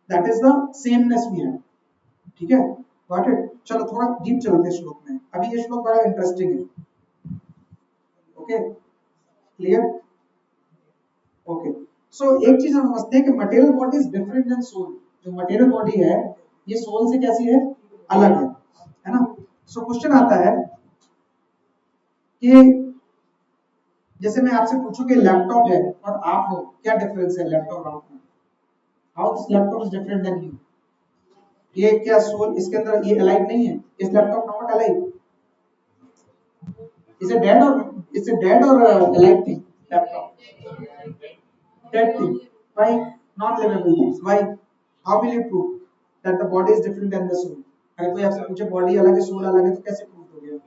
That is the sameness we have. ठीक है, गॉट इट। चलो थोड़ा डीप चलते हैं श्लोक में। अभी ये श्लोक बड़ा इंटरेस्टिंग है। Okay, clear? ओके, सो एक चीज हम समझते हैं कि material body is different than soul. जो मटेरियल बॉडी है ये सोल से कैसी है, अलग है ना। सो क्वेश्चन आता है कि जैसे मैं आपसे पूछूं कि लैपटॉप है और आप हो, क्या डिफरेंस है लैपटॉप और आप में? How this laptop is different than you? ये क्या सोल इसके अंदर ये अलाइव नहीं है? इस laptop not alive? Is it dead और इज इट डेड और alive thing? Laptop dead thing. Why? Non-livable things. Why? How will you prove that the body is different than the soul? अगर कोई आपसे पूछे body अलग है soul अलग है तो कैसे प्रूव करोगे?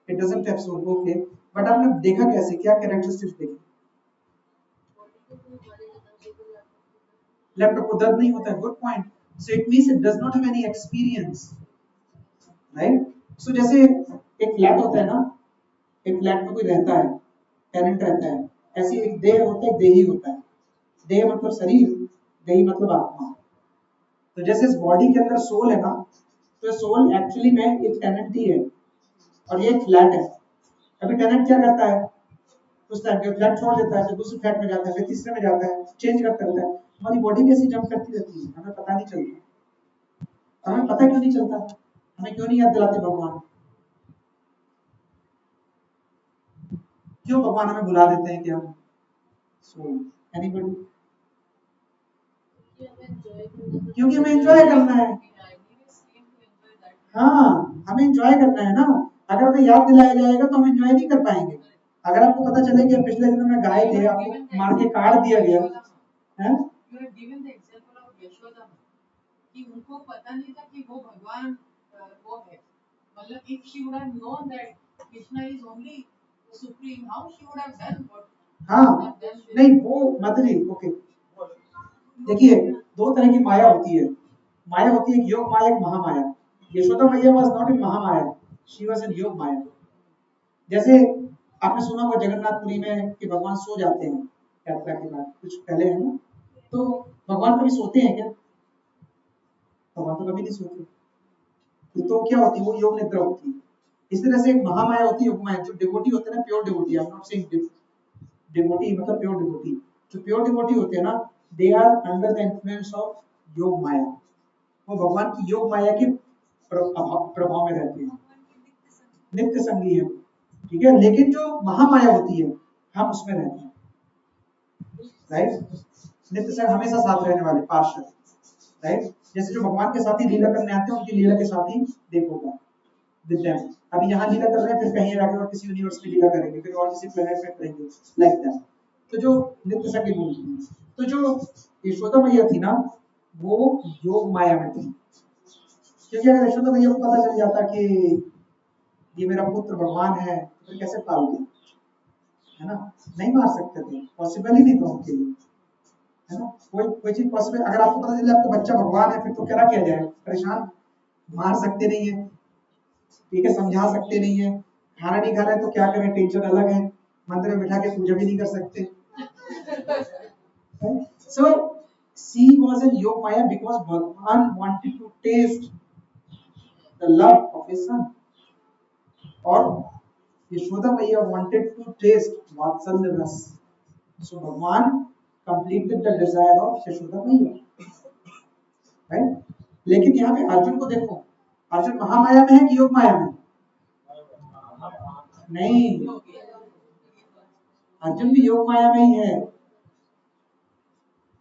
It doesn't have soul. Okay. But आपने देखा कैसे, क्या कैरेक्टरिस्टिक्स देखी? लैपटॉप को दर्द नहीं होता है। Good point. So it means it does not have any experience, right? So जैसे एक फ्लैट होता है ना, एक फ्लैट में कोई रहता है, टेनेंट रहता है, ऐसी एक देह होता है, देही होता है। देह मतलब शरीर, देही मतलब आत्मा। तो जैसे इस बॉडी के अंदर सोल है ना, तो सोल एक्चुअली में एक टेनेंट ही है और ये एक फ्लैट है। अभी टेनेंट क्या करता है, उस टाइम पे फ्लैट छोड़ देता है, फिर दूसरे फ्लैट में जाता है, फिर तीसरे में जाता है, चेंज करता रहता है। हमारी बॉडी भी ऐसी जंप करती रहती है, हमें पता नहीं चलता। हमें पता क्यों नहीं चलता? हमें क्यों नहीं याद दिलाते भगवान? क्यों भगवान हमें बुला देते हैं कि हम सोल? एनीबॉडी? क्योंकि हमें एंजॉय करना है। हाँ, हमें एंजॉय करना है ना। अगर हमें याद दिलाया जाएगा तो हम एंजॉय नहीं कर पाएंगे। अगर आपको पता चले कि पिछले दिन में गाय थे, आपको मार के काट दिया गया है, कि उनको पता नहीं था कि वो भगवान वो है। मतलब if she would have known that Krishna is only the supreme, how she would have done what? हाँ, नहीं वो माताजी, ओके। देखिए, दो तरह की माया होती है। माया होती है एक योग माया, एक महामाया। यशोदा मैया was not in Mahamaya, she was in योग माया। जैसे आपने सुना होगा जगन्नाथपुरी में कि भगवान सो जाते हैं यात्रा के बाद, कुछ पहले है ना। तो भगवान कभी सोते हैं क्या? भगवान तो कभी नहीं सोते। तो क्या होती है, वो योग निद्रा होती है। इस तरह से एक महामाया होती है, योग माया। जो डिवोटी होते हैं ना, pure devotee, I am not saying devotee मतलब प्योर डिवोटी। जो प्योर डिवोटी होते हैं ना, they are under the influence of Yog Maya. वो भगवान की योग माया के प्रभाव में रहते हैं, नित्य संगी है। ठीक है, लेकिन जो महामाया होती है हम उसमें रहते हैं, राइट? नित्य संग हमेशा साथ रहने वाले पार्षद, राइट? जैसे जो भगवान के साथ ही लीला करने आते हैं, उनकी लीला के साथ ही देखोगा विद्या। अभी यहाँ लीला कर रहे हैं, फिर कहीं जाकर और किसी यूनिवर्स में लीला करेंगे, फिर और किसी प्लेनेट पे करेंगे, लाइक दैट। तो जो नित्य संगी बोलती है, तो जो यशोदा मैया थी ना, वो योग माया में थी। क्योंकि अगर यशोदा मैया को पता चल जाता कि ये मेरा पुत्र भगवान है, तो फिर कैसे पालते, है ना? नहीं मार सकते थे, पॉसिबल ही नहीं था उनके लिए, है ना? कोई चीज पॉसिबल। अगर आपको पता चले आपका बच्चा भगवान है, फिर तो क्या किया जाए? परेशान। मार सकते नहीं है, ठीक है, समझा सकते नहीं है। खाना नहीं खा रहे तो क्या करें, टेंशन अलग है। मंदिर में बिठा के पूजा भी नहीं कर सकते। So she was in Yog Maya because Bhagwan wanted to taste the love of his son, और यशोदा मैया wanted to taste वात्सल्य रस। So भगवान completed the desire of Yashoda मैया, राइट? लेकिन यहाँ पे अर्जुन को देखो, अर्जुन महामाया में है कि योग माया में? नहीं, अर्जुन भी योग माया में ही है,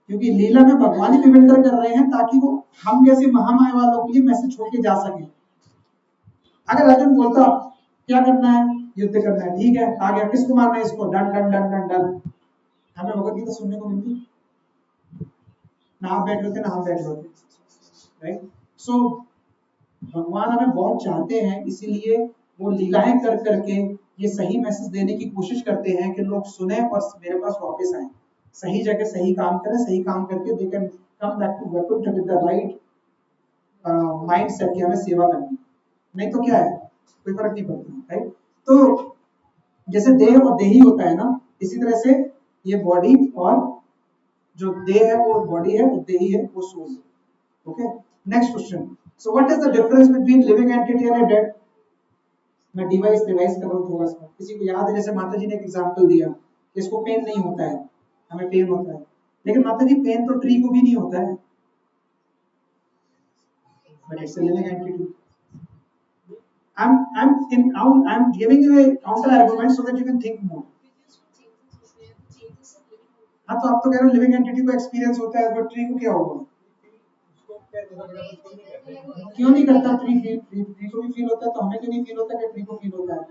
क्योंकि लीला में भगवान ही विवेंदर कर रहे हैं ताकि वो हम जैसे महामाया वालों के लिए मैसेज छोड़ के जा सके। अगर अर्जुन बोलता क्या करना है, युद्ध करना है, ठीक है, आ गया, किसको मारना है, इसको, done done done done done, हमें भगवत गीता सुनने को मिलती ना, आप बैठ होते ना हम बैठ होते, राइट? सो भगवान हमें बहुत चाहते हैं, इसीलिए वो लीलाएं कर करके ये सही मैसेज देने की कोशिश करते हैं कि लोग सुने और मेरे पास वापस आए, सही जगह सही काम करें, सही काम करके they can come back to Vaikuntha with the right mind set कि हमें सेवा करनी, नहीं तो क्या है, कोई फर्क नहीं पड़ता, राइट। तो जैसे देह और देही होता है ना, इसी तरह से ये बॉडी और जो देह है वो बॉडी है, और देही है वो सोल है। Okay, next question, so what is the difference between living entity and dead? मैं डिवाइस रिवाइज कर रहा हूँ थोड़ा सा, किसी को याद है? जैसे माता जी ने एक एग्जांपल दिया कि इसको पेन नहीं होता है, हमें पेन होता है, लेकिन माता जी पेन तो ट्री को भी नहीं होता है, but it's a living entity. I'm giving you a counter argument so that you can think more. हाँ, तो आप तो कह रहे हो लिविंग एंटिटी को एक्सपीरियंस होता है, तो ट्री को क्या होगा? उसको क्या ज्यादा बड़ा कुछ नहीं करता है। क्यों नहीं करता? ट्री फील, ट्री को भी फील होता है, तो हमें क्यों नहीं फील होता कि ट्री को फील होता है?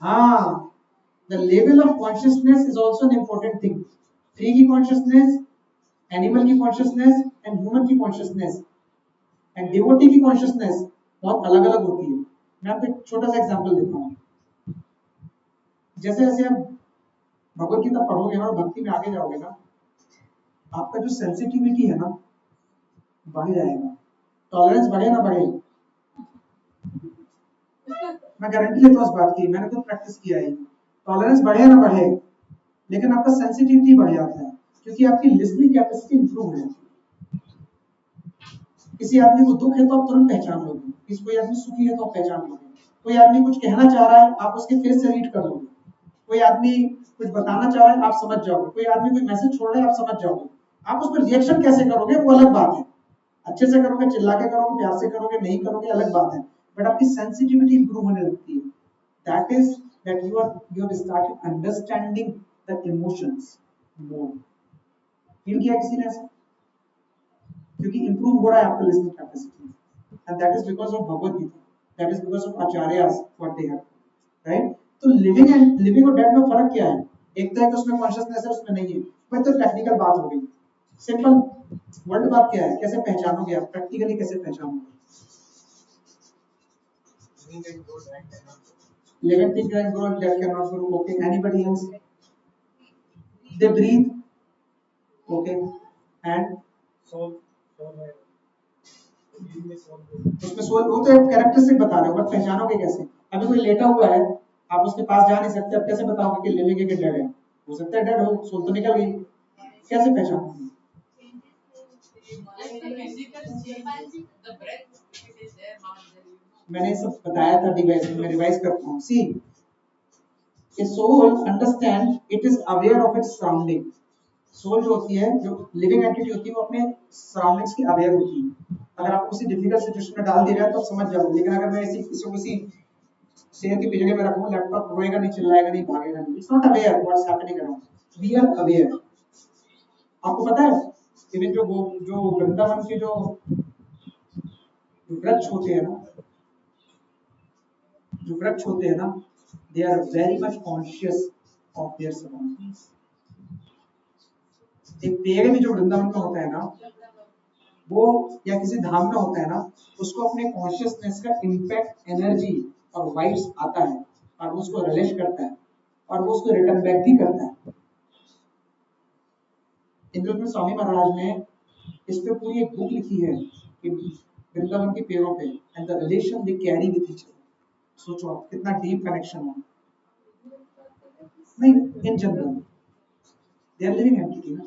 हाँ, the level of consciousness is also an important thing. Tree की कॉन्शियसनेस, एनिमल की कॉन्शियसनेस एंड ह्यूमन की कॉन्शियसनेस एंड डिवोटी की कॉन्शियसनेस बहुत अलग अलग होती है। मैं आपको एक छोटा सा एग्जांपल देता हूँ। जैसे जैसे आप भगवत गीता पढ़ोगे ना और भक्ति में आगे जाओगे ना, आपका जो सेंसिटिविटी है ना बढ़ जाएगा, टॉलरेंस बढ़े ना बढ़े, मैं गारंटी लेता हूँ इस बात की, मैंने खुद प्रैक्टिस किया है। टॉलरेंस बढ़े ना बढ़े, लेकिन आपका सेंसिटिविटी बढ़ जाता है, क्योंकि आपकी लिसनिंग कैपेसिटी इंप्रूव हो जाती है। किसी आदमी को दुख है तो आप तुरंत पहचान लोगे, किसी कोई आदमी सुखी है तो आप पहचान लोगे, कोई आदमी कुछ कहना चाह रहा है आप उसके फेस से रीड कर लोगे, कोई आदमी कुछ बताना चाह रहा है आप समझ जाओगे, कोई आदमी कोई मैसेज छोड़ रहा है आप समझ जाओगे। आप उस पर रिएक्शन कैसे करोगे वो अलग बात है, अच्छे से करोगे, चिल्ला के करोगे, प्यार से करोगे, नहीं करोगे, अलग बात है, बट आपकी सेंसिटिविटी इंप्रूव होने लगती है। That is that you have started understanding the emotions more. Feel किया किसी ने ऐसा? क्योंकि इंप्रूव हो रहा है आपका listening capacity, and that is because of Bhagavat Gita, that is because of acharyas what they have, right. तो लिविंग और डेड में फर्क क्या है? एक तो है कि उसमें कॉन्शियसनेस है, उसमें नहीं है, मैं तो टेक्निकल बात हो गई। सिंपल वर्ल्ड बात क्या है, कैसे पहचानोगे आप प्रैक्टिकली, कैसे पहचानोगे? Living thing can grow, dead cannot grow. Okay, anybody else? They breathe. Okay, and soul soul है, में सोल उसमें सोल, वो तो एक कैरेक्टरिस्टिक बता रहे हो, बट पहचानोगे कैसे? अभी कोई लेटा हुआ है, आप उसके पास जा नहीं सकते, अब कैसे बताओगे कि लिविंग है कि डेड है? हो सकता है डेड हो, सोल तो निकल गई, कैसे पहचानोगे? मैंने सब बताया था डिवाइस में, रिवाइज करता हूँ। See, a soul understand, it is aware of its surrounding. Soul जो होती है, जो लिविंग एंटिटी होती है, वो अपने सराउंडिंग्स की अवेयर होती है। अगर आप उसी डिफिकल्ट सिचुएशन में डाल दिया जाए तो आप समझ जाओगे, लेकिन अगर मैं किसी किसी शेर की पिंजरे में रखूं, लैपटॉप रोएगा नहीं, चिल्लाएगा नहीं, भागेगा नहीं, it's not aware what's happening around, we are aware. आपको पता है इवन जो वृंदावन के जो वृक्ष होते हैं ना, जो वृक्ष होते हैं ना, they are very much conscious of their surroundings. एक पेड़ भी जो वृंदावन में होता है ना, वो या किसी धाम में होता है ना, उसको अपने कॉन्शियसनेस का इम्पैक्ट, एनर्जी और वाइब्स आता है, और वो उसको रिलीज करता है, और वो उसको रिटर्न बैक भी करता है। इंद्रजीत स्वामी महाराज ने इस पे पूरी एक बुक लिखी है कि वृंदावन के पेड़ों पे, and the relation they carry with each other. सोचो आप कितना डीप कनेक्शन है। नहीं, in general they are living entity ना,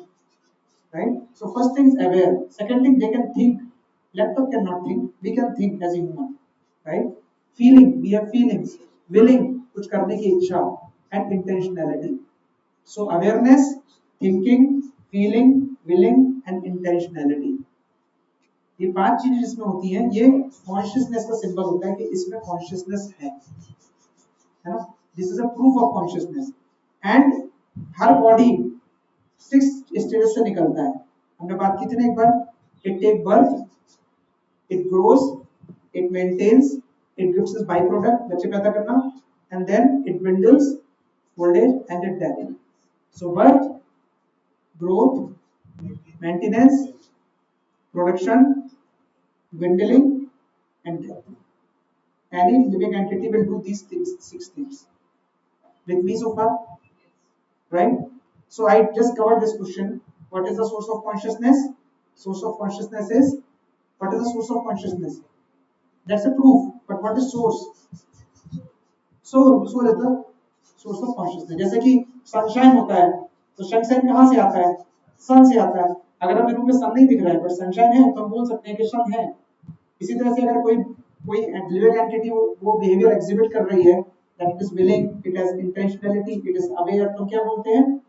right? So first thing is aware. Second thing, they can think. Laptop cannot think. We can think as a human, right? Feeling, we have feelings. Willing, कुछ करने की इच्छा, and intentionality. So awareness, thinking, feeling, willing, and intentionality. ये 5 चीजें जिसमें होती हैं, ये कॉन्शियसनेस का सिंबल होता है कि इसमें कॉन्शियसनेस है ना? This is a proof of consciousness. And हर बॉडी 6 स्टेजेस से निकलता है। हमने बात की थी ना एक बार, it take birth, it grows, it maintains, it gives is byproduct, बच्चे पैदा करना, एंड देन इट dwindles, old age, and it death. So birth, growth, maintenance, production, dwindling, and death. Any living entity will do these things, 6 things. With me so far, right? So I just covered this question. What is the source of consciousness? Source of consciousness is What is the source of consciousness? That's a proof. But what is source? Soul is the source of consciousness. जैसे कि sunshine होता है, तो sunshine कहाँ से आता है? सन से आता है. अगर हमें रूम में सन नहीं दिख रहा है पर सनशाइन है तो हम बोल सकते हैं कि सन है. इसी तरह से अगर कोई कोई लिविंग एंटिटी वो बिहेवियर एग्जिबिट कर रही है, that it is willing, it has intentionality, it is aware, तो क्या बोलते हैं?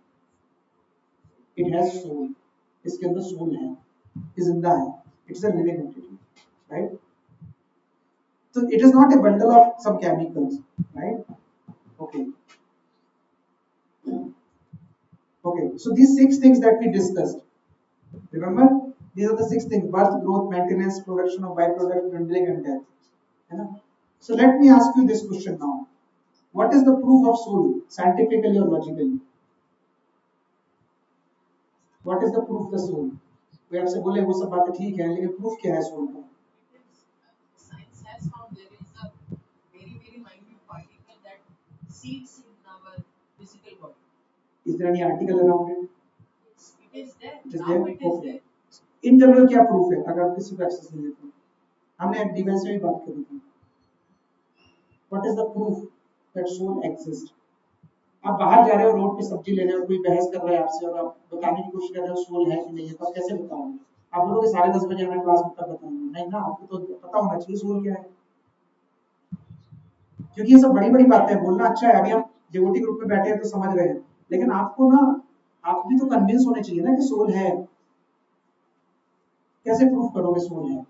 It has soul. इसके अंदर सोल है, जिंदा है. It's a living entity, right? So it is not a bundle of some chemicals, right? Okay. Okay. So these 6 things that we discussed, remember, these are the 6 things: birth, growth, maintenance, production of byproduct, dwindling, and death. है ना? So let me ask you this question now. What is the proof of soul, scientifically or logically? What is the proof of the soul? कोई आपसे बोले वो सब बातें ठीक है, लेकिन प्रूफ क्या है सोल का? Science has found there is a very, very minute particle that sits in our physical body. Is there any article around it? It is there. It is Now there? it is Okay. there. In general क्या proof है अगर किसी को access नहीं है तो? हमने एक डिवाइस में भी बात करी थी. What is the proof that soul exists? आप बाहर जा रहे हो, रोड पे सब्जी ले रहे हो, कोई बहस कर रहा है आपसे और आप बताने की कोशिश कर रहे हो सोल है कि नहीं है, तो आप कैसे बताओगे? आप बोलोगे 10:30 बजे हमें क्लास में तब बताएंगे. नहीं ना, आपको तो पता होना चाहिए सोल क्या है. क्योंकि ये सब बड़ी बड़ी बातें बोलना अच्छा है, अभी हम डिवोटी ग्रुप में बैठे हैं तो समझ रहे हैं, लेकिन आपको ना, आप भी तो कन्विंस होने चाहिए ना कि सोल है. कैसे प्रूफ करोगे सोल है?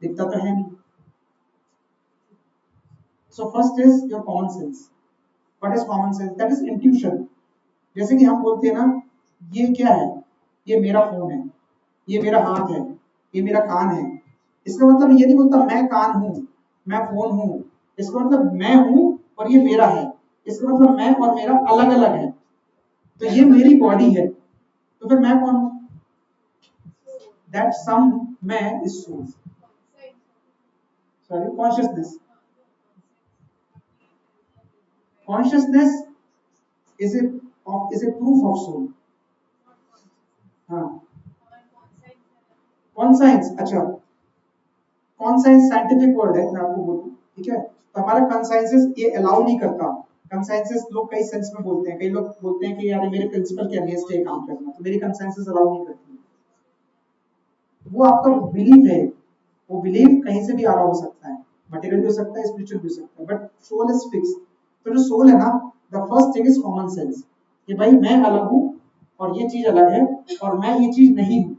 दिखता तो है नहीं. So first is your common sense. What is common sense? That is intuition. जैसे कि हम बोलते हैं ना, ये क्या है? ये मेरा फोन है, ये मेरा हाथ है, ये मेरा कान है. इसका मतलब ये नहीं बोलता मैं कान हूं, मैं फोन हूं. इसका मतलब मैं हूं और ये मेरा है. इसका मतलब मैं और मेरा अलग अलग है. तो ये मेरी बॉडी है, तो फिर मैं कौन हूं? That some मैं is soul. Sorry, consciousness. Consciousness is a proof of soul. हाँ. Conscience, अच्छा, conscience साइंटिफिक वर्ड है, मैं आपको बोलूं, ठीक है? तो हमारा consciences ये अलाउ नहीं करता. consciences लोग कई सेंस में बोलते हैं. कई लोग बोलते हैं कि यार मेरे प्रिंसिपल के अगेंस्ट ये काम करना, तो मेरी consciences अलाउ नहीं करती. वो आपका बिलीफ है. वो बिलीफ कहीं से भी आ रहा हो सकता है, मटेरियल भी हो सकता है, स्पिरिचुअल भी हो सकता है, बट सोल इज फिक्स. तो जो सोल है ना, the first thing is common sense, कि भाई मैं अलग हूं और ये चीज अलग है और मैं ये चीज नहीं हूं.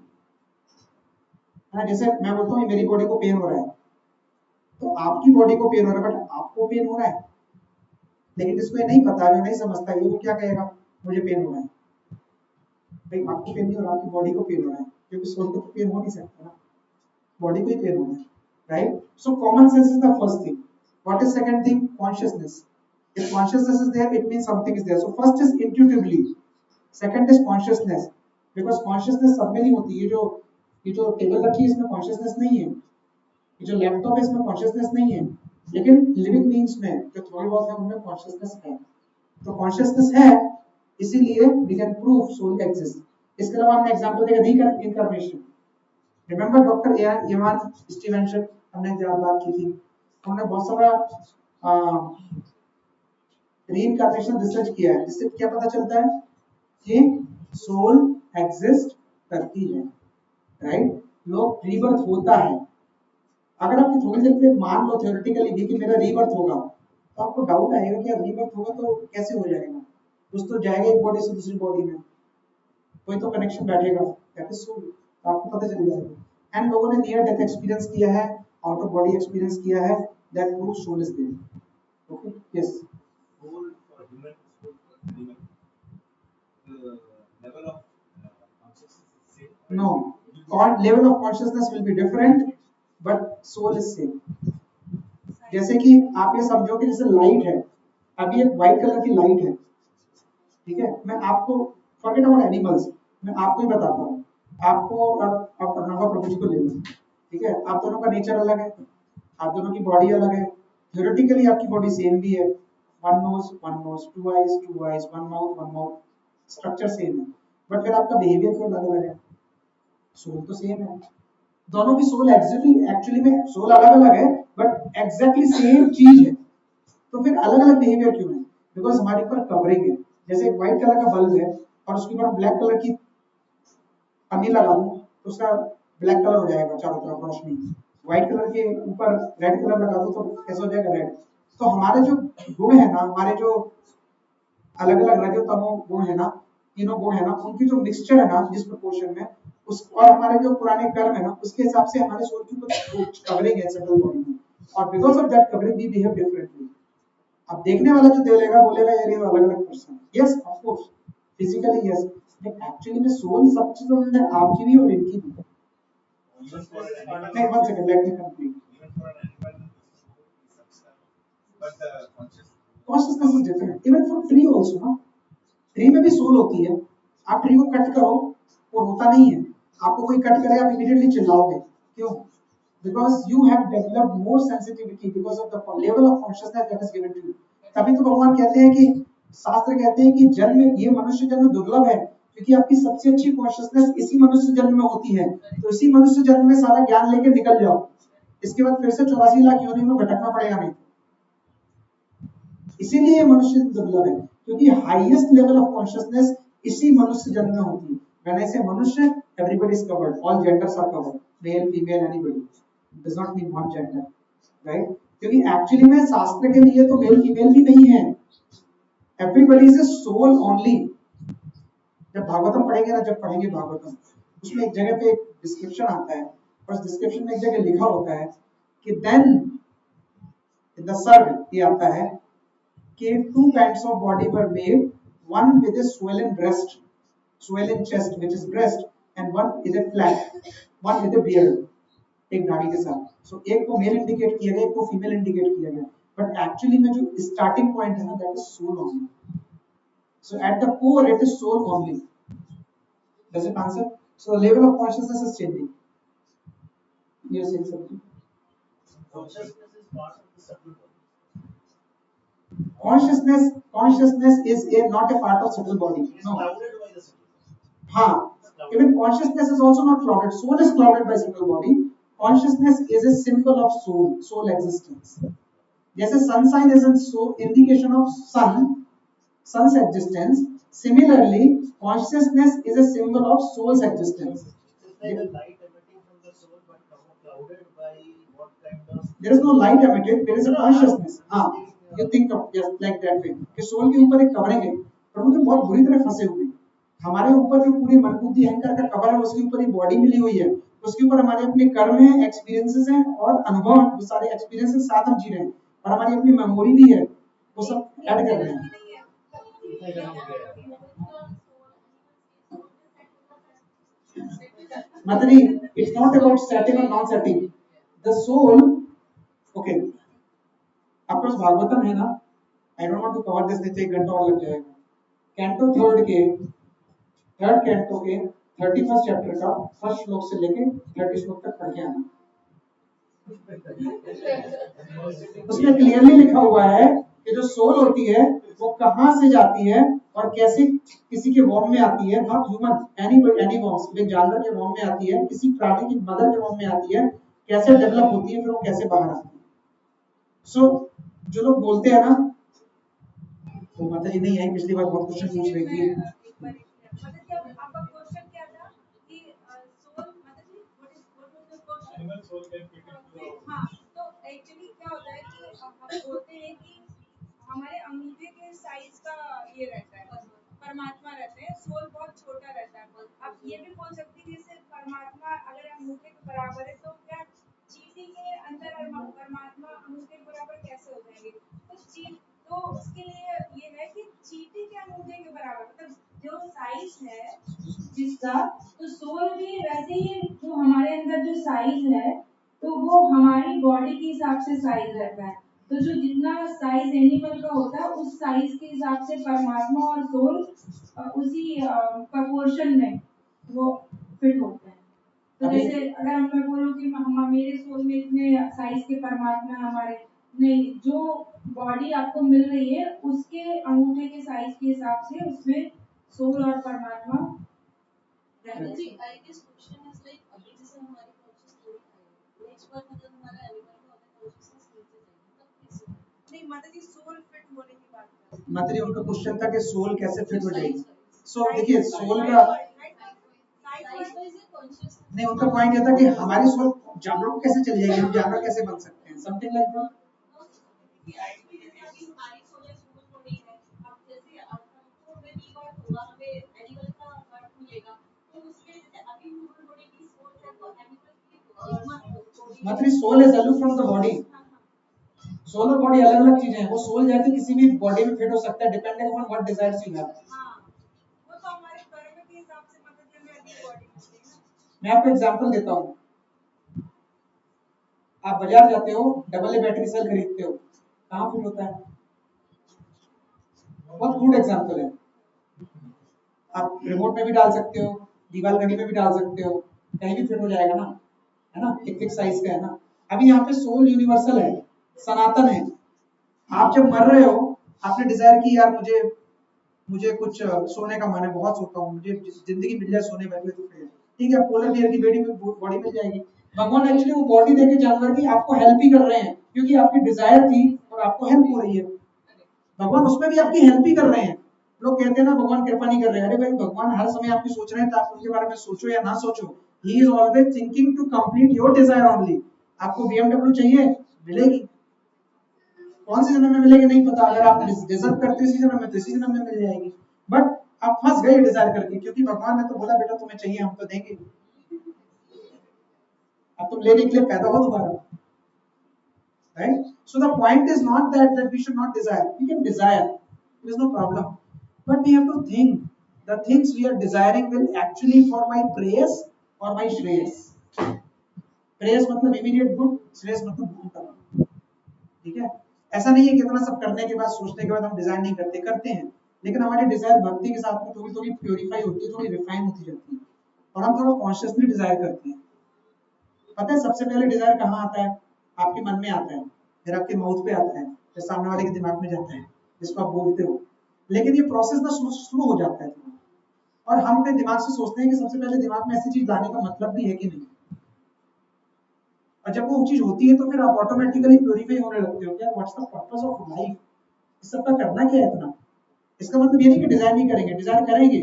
जैसे मैं बोलता हूँ मेरी बॉडी को पेन हो रहा है, तो आपकी बॉडी को पेन हो रहा है, बट आपको पेन हो रहा है. लेकिन जिसको ये नहीं पता, जो नहीं समझता, ये वो क्या कहेगा? मुझे पेन हो रहा है. भाई आपको पेन नहीं हो रहा, आपकी बॉडी को पेन हो रहा है, क्योंकि सोल को तो पेन हो नहीं सकता ना, बॉडी को ही पेन हो रहा है. Right? So common sense is the first thing. What is second thing? Consciousness. If consciousness is there, it means something is there. So first is intuitively. Second is consciousness. Because consciousness सब में नहीं होती. ये जो table रखी है इसमें consciousness नहीं है. ये जो लैपटॉप है इसमें consciousness नहीं है. लेकिन living beings में जो थोड़े बहुत हैं उनमें consciousness है. तो consciousness है, इसीलिए we can prove soul exists. इसके अलावा हमने example देखा reincarnation. Remember doctor Ivan Stevenson, हमने जब बात की थी, हमने बहुत सारा रीइंकार्नेशन रिसर्च किया है, जिससे क्या पता चलता है कि सोल एग्जिस्ट करती है. राइट? लोग रीबर्थ होता है. अगर आप थोड़ी देर पे मान लो थ्योरेटिकली भी कि मेरा रीबर्थ होगा, तो आपको डाउट आएगा कि रीबर्थ होगा तो कैसे हो जाएगा? कुछ तो जाएगा एक बॉडी से दूसरी बॉडी में, कोई तो कनेक्शन बैठेगा. That is soul. आपको पता चल जाएगा. एंड लोगों ने नियर डेथ एक्सपीरियंस किया है, आउट ऑफ बॉडी एक्सपीरियंस किया है, that proves soul is there. Okay, yes. Soul for human, soul for animal. The level of consciousness is same. No, level of consciousness will be different, but soul is same. जैसे कि आप ये समझो कि जैसे light है, अभी एक व्हाइट कलर की लाइट है, ठीक है? मैं आपको, फॉरगेट अबाउट एनिमल्स, मैं आपको ही बताता हूँ. आपको और आप प्रणवा प्रभु जी को ले लो, ठीक है? आप दोनों का नेचर अलग है, आप दोनों की बॉडी अलग है. थ्योरेटिकली आपकी बॉडी सेम भी है, one nose, two eyes, one mouth, structure same है, बट फिर आपका बिहेवियर क्यों अलग अलग है? सोल तो सेम है. दोनों की सोल एक्चुअली में सोल अलग अलग है बट एग्जैक्टली सेम चीज है, तो फिर अलग अलग बिहेवियर क्यों है? बिकॉज हमारे ऊपर कवरिंग है। जैसे एक व्हाइट कलर का बल्ब है और उसके ऊपर ब्लैक कलर की पन्नी लगा दूं तो उसका ब्लैक कलर हो जाएगा चारों तरफ रोशनी, व्हाइट कलर के ऊपर रेड कलर लगा दूं तो कैसा हो जाएगा? रेड। तो हमारे जो गुण है ना, हमारे जो अलग अलग रजो तमो गुण है ना, तीनों गुण है ना, उनकी जो मिक्सचर है ना जिस प्रोपोर्शन में उस, और हमारे जो पुराने कर्म है ना उसके हिसाब से हमारे सोल की कुछ कवरिंग है सेंट्रल बॉडी में, और because of that covering we behave differently. अब देखने वाला जो देखेगा बोलेगा यार ये अलग अलग person, yes of course physically yes, but actually में सोल सब चीजों में आपकी भी और इनकी भी। Even for an animal, नहीं, one second, let me complete. even for an animal, is substance. But the consciousness is different even for tree also ना, ट्री में भी सोल होती है। आप ट्री को कट करो वो रोता नहीं है, आपको कोई कट करे आप इमीडिएटली चिल्लाओगे, क्यों? Because you have developed more sensitivity because of the level of consciousness that is given to you. तभी तो भगवान कहते हैं कि, शास्त्र कहते हैं कि जन्म, ये मनुष्य जन्म दुर्लभ है क्योंकि आपकी सबसे अच्छी कॉन्शियसनेस इसी मनुष्य जन्म में होती है। तो इसी मनुष्य जन्म में सारा ज्ञान लेके निकल जाओ, इसके बाद फिर से 84 लाख योनि में भटकना पड़ेगा नहीं। इसीलिए मनुष्य दुर्लभ है क्योंकि हाईएस्ट लेवल ऑफ कॉन्शियसनेस इसी मनुष्य जन्म में होती है। When I say मनुष्य, everybody is covered, all genders are covered, male, female, anybody, does not mean one gender, right? क्योंकि एक्चुअली में शास्त्र के लिए तो मेल फीमेल भी नहीं है, everybody is a soul only। जब भागवतम पढ़ेंगे ना, जब पढ़ेंगे भागवतम, उसमें एक जगह पे एक डिस्क्रिप्शन आता है और उस डिस्क्रिप्शन में एक जगह लिखा होता है कि देन इन द सर्ग ये आता है कि two kinds of body were made, one with a swollen breast, swollen chest which is breast, and one with a flat, one with a beard, एक दाढ़ी के साथ। सो एक को मेल इंडिकेट किया गया, एक को फीमेल इंडिकेट किया गया, बट एक्चुअली में जो स्टार्टिंग पॉइंट है ना, that is soul only. So at the core it is soul only. Does it answer? So the level of consciousness is changing. You are saying something? Consciousness is part of the subtle body. Consciousness is a not a part of subtle body, It is no। clouded by the subtle body. हाँ, even consciousness is also not clouded. Soul is clouded by subtle body. Consciousness is a symbol of soul existence. जैसे sun sign is a so indication of sun's existence. Similarly, consciousness is a symbol of soul's existence. It's like a light emitting from the soul, but clouded by what kind of? There is no light emitted. There is a consciousness. हाँ, you think of yes like that way. कि soul के ऊपर एक covering है, प्रभु तो बहुत बुरी तरह फंसे हुए हैं। हमारे ऊपर जो पूरी मन बुद्धि अहंकार का कवर है उसके ऊपर ही बॉडी मिली हुई है, उसके ऊपर हमारे अपने कर्म हैं, एक्सपीरियंसेस हैं और अनुभव, वो सारे एक्सपीरियंसेस साथ हम जी रहे हैं और हमारी अपनी मेमोरी भी है, वो सब ऐड कर रहे हैं। मतलब it's not about setting or not setting. The soul, okay, आपके पास भागवतम है ना? I don't want to cover this, नहीं तो 1 घंटा और लग जाएगा। कैंटो थर्ड कैंटो के 31st चैप्टर का फर्स्ट श्लोक से लेके 30 श्लोक तक पढ़ के आना। उसमें क्लियरली लिखा हुआ है कि जो सोल होती है वो कहाँ से जाती है और कैसे किसी के वॉर्म में आती है, नॉट ह्यूमन, एनी वॉर्म्स, एक जानवर के वॉर्म में आती है, किसी प्राणी की मदर के वॉर्म में आती है, कैसे डेवलप होती है, फिर वो कैसे बाहर आती है। सो जो लोग बोलते हैं ना, तो माता जी नहीं आई, पिछली बार बहुत क्वेश्चन पूछ रही थी। आपका क्वेश्चन क्या था कि सोल, मतलब जी what was the question? animal soul can fit into हाँ, तो एक्चुअली क्या होता है कि हम बोलते हैं कि हमारे अंगूठे के साइज का ये रहता है, परमात्मा रहते हैं, सोल बहुत छोटा रहता है। आप ये भी बोल सकते हैं जैसे परमात्मा अगर अंगूठे के बराबर है तो क्या चीटी के अंदर परमात्मा अंगूठे के बराबर कैसे हो जाएंगे? तो उसके लिए ये है कि चीटी के अंगूठे के बराबर, मतलब जो साइज है जिसका, तो सोल भी वैसे ही जो हमारे अंदर जो साइज है तो वो हमारी बॉडी के हिसाब से साइज रहता है। तो जो जितना साइज एनिमल का होता है उस साइज के हिसाब से परमात्मा और सोल उसी प्रोपोर्शन में वो फिट होते हैं। तो जैसे अगर मैं बोलूं कि मेरे सोल में इतने साइज के परमात्मा हमारे नहीं, जो बॉडी आपको मिल रही है उसके अंगूठे के साइज के हिसाब से उसमें सोल और परमात्मा जी, I guess question is like अभी जैसे हमारी consciousness नहीं माता जी सोल फिट होने की बात कर रही माता जी उनका क्वेश्चन था कि सोल कैसे फिट हो जाएगी। सो हैं। देखिए सोल का नहीं, उनका पॉइंट ये था कि हमारी सोल जानवरों को कैसे चली जाएगी, हम जानवर कैसे बन सकते हैं, समथिंग लाइक दैट। मतलब सोल इज अलग फ्रॉम द बॉडी। सोल और बॉडी अलग अलग चीजें हैं। वो सोल जाके किसी भी बॉडी में फिट हो सकता है depending upon what desires you have. वो तो हमारे कर्म के हिसाब से माता जी हमें अभी बॉडी मिलती है ना। मैं आपको एग्जांपल देता हूँ। आप बाजार जाते हो, डबल ए बैटरी सेल खरीदते हो, कहाँ फिट होता है? बहुत गुड एग्जांपल है। आप रिमोट में भी डाल सकते हो, दीवार घड़ी में भी डाल सकते हो, कहीं भी फिट हो जाएगा ना, है ना, एक फिक्स साइज का है ना। अभी यहाँ पे सोल यूनिवर्सल है, सनातन है। आप जब मर रहे हो, आपने डिजायर की यार मुझे मुझे कुछ सोने का मन है, बहुत सोता हूँ, मुझे जिंदगी मिल जाए सोने भर तो फिर ठीक है, पोलर बियर की बॉडी मिल जाएगी। भगवान एक्चुअली वो बॉडी देके जानवर की आपको हेल्प ही कर रहे हैं, क्योंकि आपकी डिजायर थी और आपको हेल्प हो रही है। भगवान उसमें भी आपकी हेल्प ही कर रहे हैं। लोग कहते हैं ना भगवान कृपा नहीं कर रहे हैं। अरे भाई भगवान हर समय आपकी सोच रहे हैं, तो आप उनके बारे में सोचो या ना सोचो, he is always thinking to complete your desire only. आपको BMW चाहिए, मिलेगी। कौन से जन्म में मिलेगी नहीं पता, अगर आप डिजर्व करते हो इसी जन्म में तो इसी जन्म में मिल जाएगी। बट आप फंस गए डिजायर करके, क्योंकि भगवान ने तो बोला बेटा तुम्हें चाहिए हम तो देंगे। अब तुम लेने के लिए पैदा हो दोबारा, right? So the point is not that we should not desire. We can desire, there is no problem, but we have to think the things we are desiring will actually for my prayers or my shreyas. Prayers मतलब immediate good, shreyas मतलब good करना, ठीक है। ऐसा नहीं है कि इतना सब करने के बाद सोचने के बाद हम डिजाइन नहीं करते, करते हैं, लेकिन हमारी डिजायर भक्ति के साथ में थोड़ी थोड़ी प्योरीफाई होती है, थोड़ी रिफाइन होती जाती है, और हम थोड़ा कॉन्शियसली डिजायर करते हैं। पता है सबसे पहले डिजायर कहाँ आता है? आपके मन में आता है, फिर आपके माउथ पे आता है, फिर सामने वाले के दिमाग में जाता है, जिसको आप बोलते हो। लेकिन ये प्रोसेस ना स्लो हो जाता है थोड़ा, और हम अपने दिमाग से सोचते हैं कि सबसे पहले दिमाग में ऐसी चीज लाने का मतलब भी है कि नहीं, और जब वो चीज होती है तो फिर आप ऑटोमेटिकली प्योरीफाई होने लगते हो। क्या what's the purpose of life, इस सब का करना क्या है इतना? इसका मतलब ये नहीं कि डिजाइन नहीं करेंगे, डिजाइन करेंगे,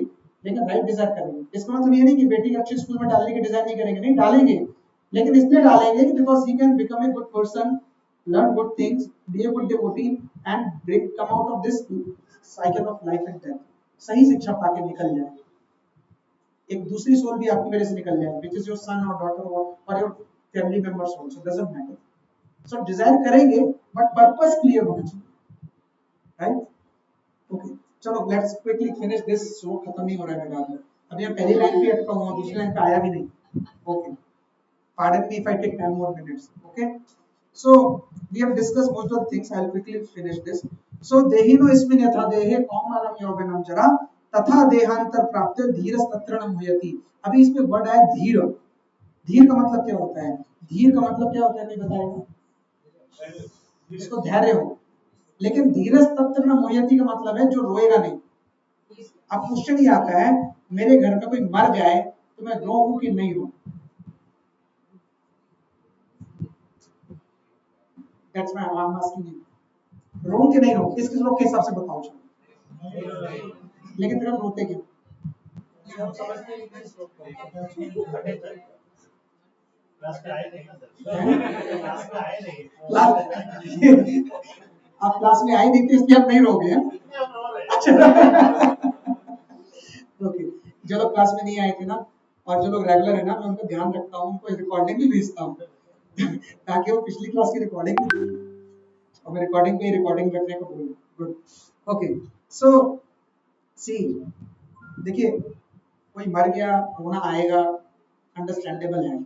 लेकिन राइट डिजाइन करेंगे। इसका मतलब ये नहीं कि बेटी को अच्छे स्कूल में डालने की डिजाइन नहीं करेंगे, नहीं डालेंगे, लेकिन इसलिए डालेंगे कि because he can become a good person, learn good things, be a good devotee and come out of this cycle of life and death. सही शिक्षा पाके निकल जाए, एक दूसरी सोल भी आपकी वजह से निकल जाए, which is your son or daughter or your family members also, doesn't matter. So design करेंगे बट पर्पस क्लियर होना चाहिए, राइट? ओके चलो let's quickly finish this. Show खत्म नहीं हो रहा है मेरा आज, अभी मैं पहली लाइन पे अटका हुआ हूं, दूसरी लाइन पे आया भी नहीं। Okay pardon me if I take 10 more minutes. Okay, so we have discussed most of the things. I'll quickly finish this. So dehino ismin yatha dehe kaumaram yoganam jara तथा देहांतर प्राप्त धीरस तत्र न मुह्यति। अभी इसमें वर्ड आया धीर। धीर का मतलब क्या होता है? धीर का मतलब क्या होता है, कोई बताएगा? इसको धैर्य हो। लेकिन धीरस तत्र न मुह्यति का मतलब है जो रोएगा नहीं। अब क्वेश्चन ये आता है, मेरे घर में कोई मर जाए तो मैं रोऊं कि नहीं रोऊं? That's why I'm asking you. रोऊं कि नहीं रोऊं? इसके रोक के हिसाब से बताओ चलो। लेकिन फिर हम रोते क्यों? हम समझते हैं कि इसको क्लास पे आए नहीं ना सर, क्लास पे आए नहीं, आप क्लास में आए नहीं थे इसलिए आप नहीं रोगे हैं? ओके, जो लोग क्लास में नहीं आए थे ना और जो लोग रेगुलर है ना, मैं उनका ध्यान रखता हूँ, उनको रिकॉर्डिंग भी भेजता हूँ ताकि वो पिछली क्लास की रिकॉर्डिंग भी, और मैं रिकॉर्डिंग पे रिकॉर्डिंग रखने को बोलूँ। Good, okay. सो सी देखिए, कोई मर गया, रोना आएगा, अंडरस्टैंडेबल है।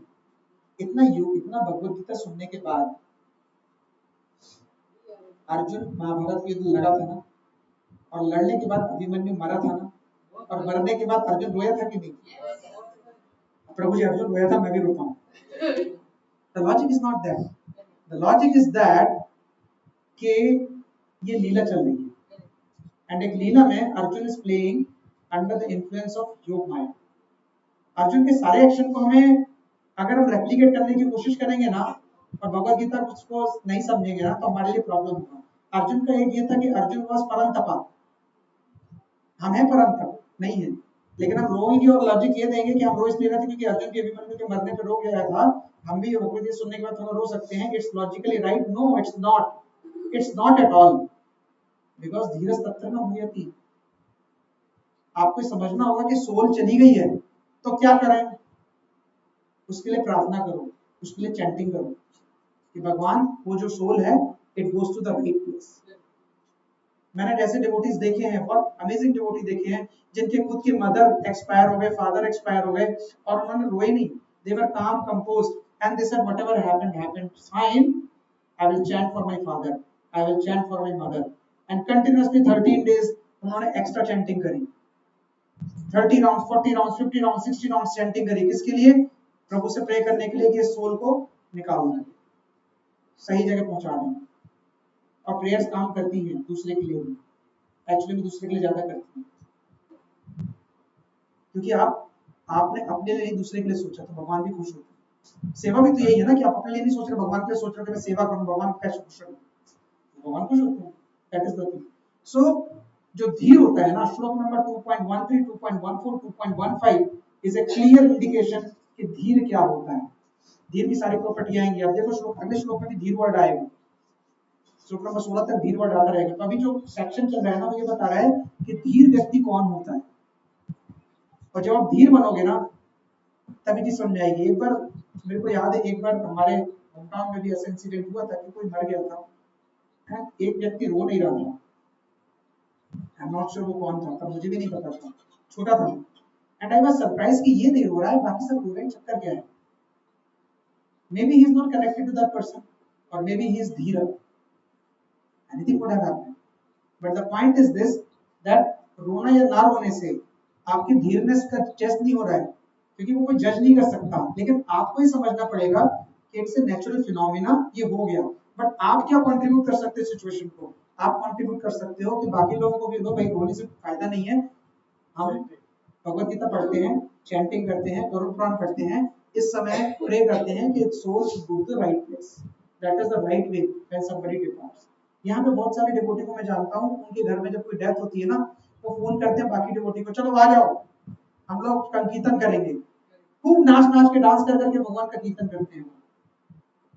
इतना भगवत गीता सुनने के बाद अर्जुन महाभारत युद्ध लड़ा था ना, और लड़ने के बाद अभिमन्यु मरा था ना, और मरने के बाद अर्जुन रोया था कि नहीं? प्रभु जी अर्जुन रोया था, मैं भी रोता हूँ। The logic is not that. The logic is that कि ये लीला चल रही है, एंड एक लीला में Arjun is playing under the influence of Yog माया। अर्जुन के सारे एक्शन को हमें अगर हम रेप्लिकेट करने की कोशिश करेंगे ना, और भगवत गीता को नहीं समझेंगे ना तो हमारे लिए प्रॉब्लम होगा। अर्जुन का एक ये था कि अर्जुन वॉज परंतपा, हम हैं परंतप नहीं है, लेकिन हम रोएंगे और लॉजिक ये देंगे कि हम रो इसलिए रहे थे क्योंकि अर्जुन के अभिमन्यु के मरने पर रो गया था, हम भी भगवत गीता सुनने के बाद थोड़ा रो सकते हैं। It's logically right? No, it's not at all, because धीरज तत्र न मुह्यति। आपको समझना होगा कि सोल चली गई है तो क्या करें, उसके लिए प्रार्थना करो, उसके लिए चैंटिंग करो कि भगवान वो जो सोल है it goes to the right place. मैंने ऐसे डिवोटीज देखे हैं, बहुत अमेजिंग डिवोटी देखे हैं जिनके खुद के मदर एक्सपायर हो गए, फादर एक्सपायर हो गए और उन्होंने रोए नहीं, दे वर काम composed and they said whatever happened happened, fine, I will chant for my father, I will chant for my mother, and continuously 13 days उन्होंने एक्स्ट्रा चैंटिंग करी, 30 round, 40 round, 50 round, 60 round chanting करी। किसके लिए? प्रभु से प्रे करने के लिए कि सोल को निकालना, सही जगह पहुंचा दें। और प्रेयर्स काम करती हैं दूसरे के लिए भी, एक्चुअली भी दूसरे के लिए ज्यादा करती हैं, क्योंकि आपने अपने लिए नहीं दूसरे के लिए सोचा तो भगवान भी खुश होते हैं। सेवा भी तो यही है ना कि आप अपने लिए नहीं सोच रहे, भगवान के लिए सोच रहे हो कि मैं सेवा करूं, भगवान को कैसे खुश करूं, भगवान खुश होते हैं। That is the thing. So जो धीर होता है ना, श्लोक number 2.13, 2.14, 2.15 is a clear indication कि धीर क्या होता है। धीर की सारी प्रॉपर्टी आएंगी। अब देखो श्लोक, अगले श्लोक में भी धीर वर्ड आएगा, श्लोक नंबर 16 तक धीर वर्ड आता रहेगा। तो अभी जो सेक्शन चल रहा है ना वो ये बता रहा है कि धीर व्यक्ति कौन होता है, और जब आप धीर बनोगे ना तभी चीज समझ आएगी। एक बार मेरे को याद है, एक बार हमारे होम टाउन में भी ऐसा इंसिडेंट हुआ था कि कोई मर गया था, एक व्यक्ति रो नहीं रहा था, आई एम नॉट श्योर वो कौन था, तब मुझे भी नहीं पता था, छोटा था, एंड आई वाज सरप्राइज कि ये नहीं रो रहा है, बाकी सब रो रहे हैं, चक्कर क्या है? Maybe he is not connected to that person, or maybe he is धीर, anything could have happened. But the point is this, that रोना या ना रोने से आपकी धीरनेस का टेस्ट नहीं हो रहा है, क्योंकि वो कोई जज नहीं कर सकता, लेकिन आपको ही समझना पड़ेगा कि इट्स ए नेचुरल फिनोमिना, ये हो गया। बट आप क्या कंट्रीब्यूट कर सकते हैं सिचुएशन को? आप कंट्रीब्यूट कर सकते हो कि बाकी लोगों को भी लो भाई, रोने से फायदा नहीं है, हम भगवत गीता पढ़ते हैं, चैंटिंग करते हैं, गरुड़ पुराण पढ़ते हैं, इस समय प्रे करते हैं कि soul should go to the right place, that is the right way when somebody departs. यहाँ पे बहुत सारे डिवोटी को मैं जानता हूँ, उनके घर में जब कोई डेथ होती है ना, वो फोन करते हैं बाकी डिवोटी को, चलो आ जाओ हम लोग कीर्तन करेंगे, खूब नाच नाच के डांस कर करके भगवान का कीर्तन करते हैं।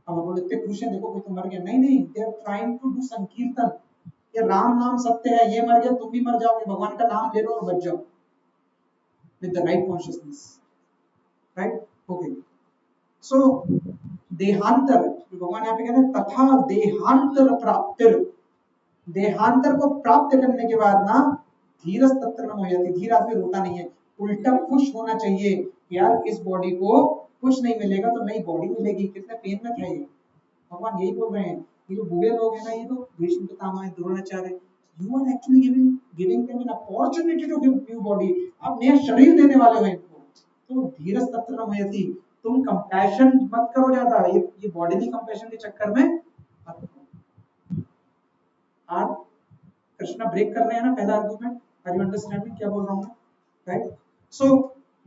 अब हम लोग इतने खुश हैं, देखो कोई तो मर गया, नहीं नहीं, they are trying to do sankirtan, ये राम नाम सत्य है, ये मर गया तुम भी मर जाओगे, भगवान का नाम ले लो और बच जाओ with the right consciousness, right? Okay, so देहांतर, भगवान यहाँ पे कह रहे हैं तथा देहांतर प्राप्तिर, देहांतर को प्राप्त करने के बाद ना धीरज तत्र न मुह्यति, धीर आदमी रोता नहीं है, उल्टा खुश होना चाहिए, यार इस बॉडी को कुछ नहीं मिलेगा तो नई बॉडी मिलेगी, कितने पेन में था ये, भगवान यही बोल रहे हैं। ये जो बूढ़े लोग हैं ना, ये तो Bhishma Pitamah, Dronacharya, you are actually giving them an opportunity to give new body, आप नया शरीर देने वाले हो इनको, तो धीरज तत्र न मुह्यति, तुम कंपैशन मत करो ज्यादा, ये बॉडीली कंपैशन के चक्कर में मत करो। आप कृष्णा ब्रेक कर रहे हैं ना पहला आर्गुमेंट, आर यू अंडरस्टैंडिंग क्या बोल रहा हूँ मैं, right? So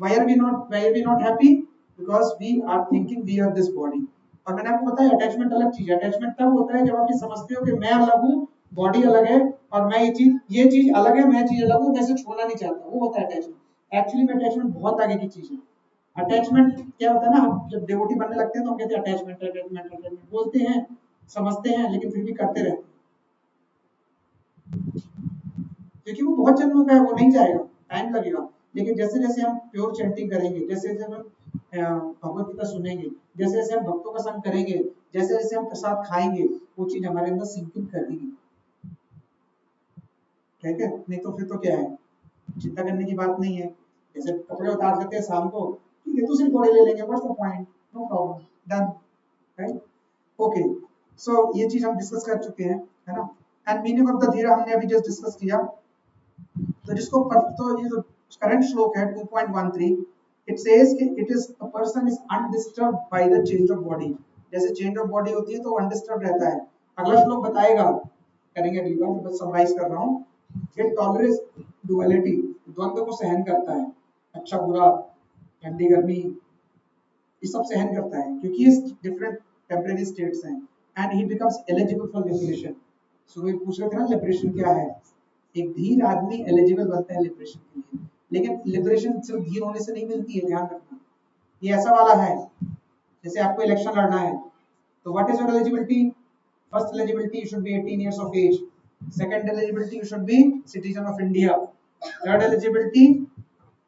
why are we not happy, because we are thinking we are this body. और मैंने आपको बताया अटैचमेंट अलग चीज है, अटैचमेंट तब होता है जब आप ये समझते हो कि मैं अलग हूँ, बॉडी अलग है, और मैं ये चीज अलग है, मैं चीज अलग हूँ, मैं इसे छोड़ना नहीं चाहता, वो होता है अटैचमेंट। एक्चुअली में अटैचमेंट बहुत आगे की चीज है। अटैचमेंट क्या होता है ना, हम जब डिवोटी बनने लगते हैं तो हम कहते हैं अटैचमेंट अटैचमेंट अटैचमेंट, बोलते हैं समझते हैं लेकिन फिर भी करते रहते हैं, क्योंकि वो बहुत जन्मों का है, वो नहीं जाएगा, टाइम लगेगा। लेकिन जैसे जैसे हम प्योर चैंटिंग करेंगे, जैसे जैसे हम भगवत गीता सुनेंगे, जैसे जैसे हम भक्तों का संग करेंगे, जैसे जैसे हम प्रसाद खाएंगे, वो चीज हमारे अंदर सिंकिंग करेगी, ठीक है? नहीं तो फिर तो क्या है, चिंता करने की बात नहीं है। जैसे कपड़े उतार देते हैं शाम को, ठीक है दूसरी कपड़े ले लेंगे, what's the point, no problem, done, right? Okay, so ये चीज हम डिस्कस कर चुके हैं, है ना? एंड मीनिंग ऑफ द धीरा हमने अभी जस्ट डिस्कस किया। तो जिसको तो ये जो करंट श्लोक है 2.13, इट सेज कि it is a person is undisturbed by the change of body, जैसे चेंज ऑफ बॉडी होती है तो अनडिस्टर्ब रहता है। अगला श्लोक बताएगा, करेंगे अगली बार, बस समराइज कर रहा हूं। इट टॉलरेट्स डुअलिटी, द्वंद्व को सहन करता है, अच्छा बुरा, ठंडी गर्मी, ये सब सहन करता है, क्योंकि इस डिफरेंट टेम्परेरी स्टेट्स हैं and he becomes eligible for liberation. So वे पूछ रहे थे ना लिबरेशन क्या है, एक धीर आदमी एलिजिबल बनता है लिबरेशन के लिए, लेकिन लिबरेशन सिर्फ धीर होने से नहीं मिलती है, ध्यान रखना। ये ऐसा वाला है जैसे आपको इलेक्शन लड़ना है, तो what is your eligibility? First eligibility you should be 18 years of age, second eligibility you should be citizen of India, third eligibility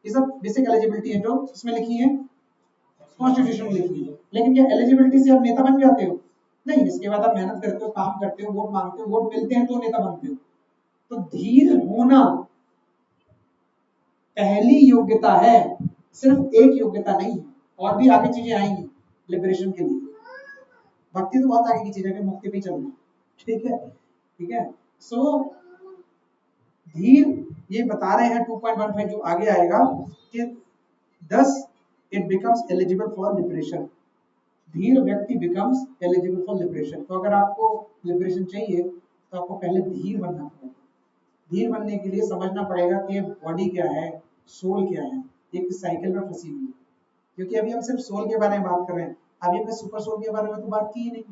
is a basic eligibility है जो इसमें लिखी है कॉन्स्टिट्यूशन में लिखी है। लेकिन क्या एलिजिबिलिटी से आप नेता बन जाते हो? नहीं, इसके बाद आप मेहनत करते हो, काम करते हो, वोट मांगते हो, वोट मिलते हैं तो नेता बनते हो। तो धीर होना पहली योग्यता है, सिर्फ एक योग्यता नहीं है, और भी आगे चीजें आएंगी लिबरेशन के लिए। भक्ति तो बहुत आगे की चीज है, मुक्ति पे चल रही है, ठीक है, ठीक है। सो धीर ये बता रहे हैं 2.15 जो आगे आएगा कि thus it becomes eligible for liberation, धीर व्यक्ति becomes eligible for liberation। तो अगर आपको लिबरेशन चाहिए तो आपको पहले धीर बनना पड़ेगा। धीर बनने के लिए समझना पड़ेगा कि बॉडी क्या है, सोल क्या है, एक साइकिल में फंसी हुई है। क्योंकि अभी हम सिर्फ सोल के बारे में बात कर रहे हैं, अभी हमने सुपर सोल के बारे में तो बात की ही नहीं।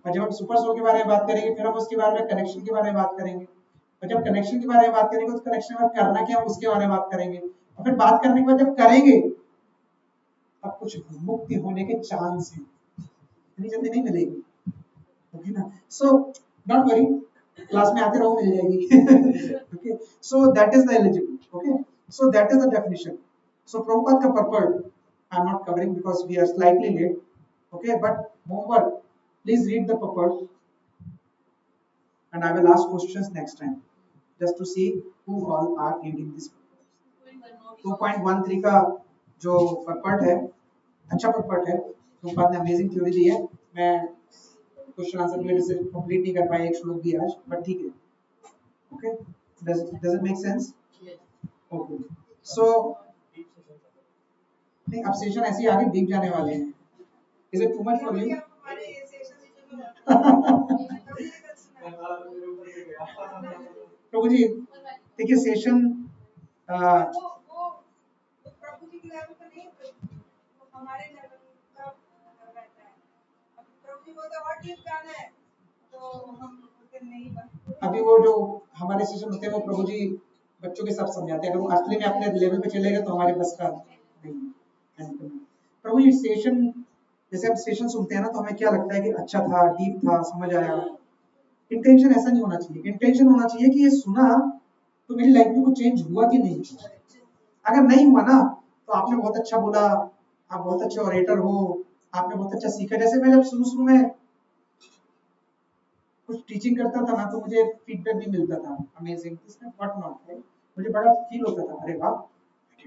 और जब हम सुपर सोल के बारे में बात करेंगे फिर हम उसके बारे में कनेक्शन के बारे में बात करेंगे, और जब कनेक्शन के बारे में बात करेंगे तो कनेक्शन में करना क्या उसके बारे में बात करेंगे, और फिर बात करने के बाद जब करेंगे अब कुछ मुक्ति होने के चांस हैं, इतनी जल्दी नहीं मिलेगी, ओके ना। सो डोंट वरी, क्लास में आते रहो, मिल जाएगी। Okay, so that is the eligible, okay, so that is the definition. So Prabhupada का purpose I am not covering because we are slightly late, okay, but homework please read the purport and I will ask questions next time just to see who all are reading this purport। 2.13 का जो purport है अच्छा purport है, प्रभुपाद ने amazing theory दी है। मैं question answer मेरे से कंप्लीट नहीं कर पाया एक श्लोक भी आज, बट ठीक है, okay. does it make sense? Okay, so नहीं अब सेशन ऐसे ही आगे डीप जाने वाले हैं। Is it too much for you? प्रभु जी देखिए सेशन वो प्रभु जी के लेवल पर नहीं, वो हमारे लेवल का रहता है। अब प्रभु जी बोलते और डीप जाना है तो हम बोलते नहीं बन। अभी वो जो हमारे सेशन होते हैं वो प्रभु जी बच्चों के सब समझाते हैं, अगर वो असली में अपने लेवल पे चले गए तो हमारे बस का नहीं है। प्रभु जी सेशन जैसे हम सेशन सुनते हैं ना तो हमें क्या लगता है कि अच्छा था, डीप था, समझ आया। इंटेंशन ऐसा नहीं होना चाहिए, इंटेंशन होना चाहिए कि ये सुना तो मेरी लाइफ में कुछ चेंज हुआ कि नहीं। अगर नहीं हुआ ना तो आपने बहुत अच्छा बोला, आप बहुत अच्छे ऑरेटर हो, आपने बहुत अच्छा सीखा। जैसे मैं जब शुरू में कुछ टीचिंग करता था ना तो मुझे फीडबैक भी मिलता था, अमेजिंग व्हाट नॉट, मुझे बड़ा फील होता था, अरे वाह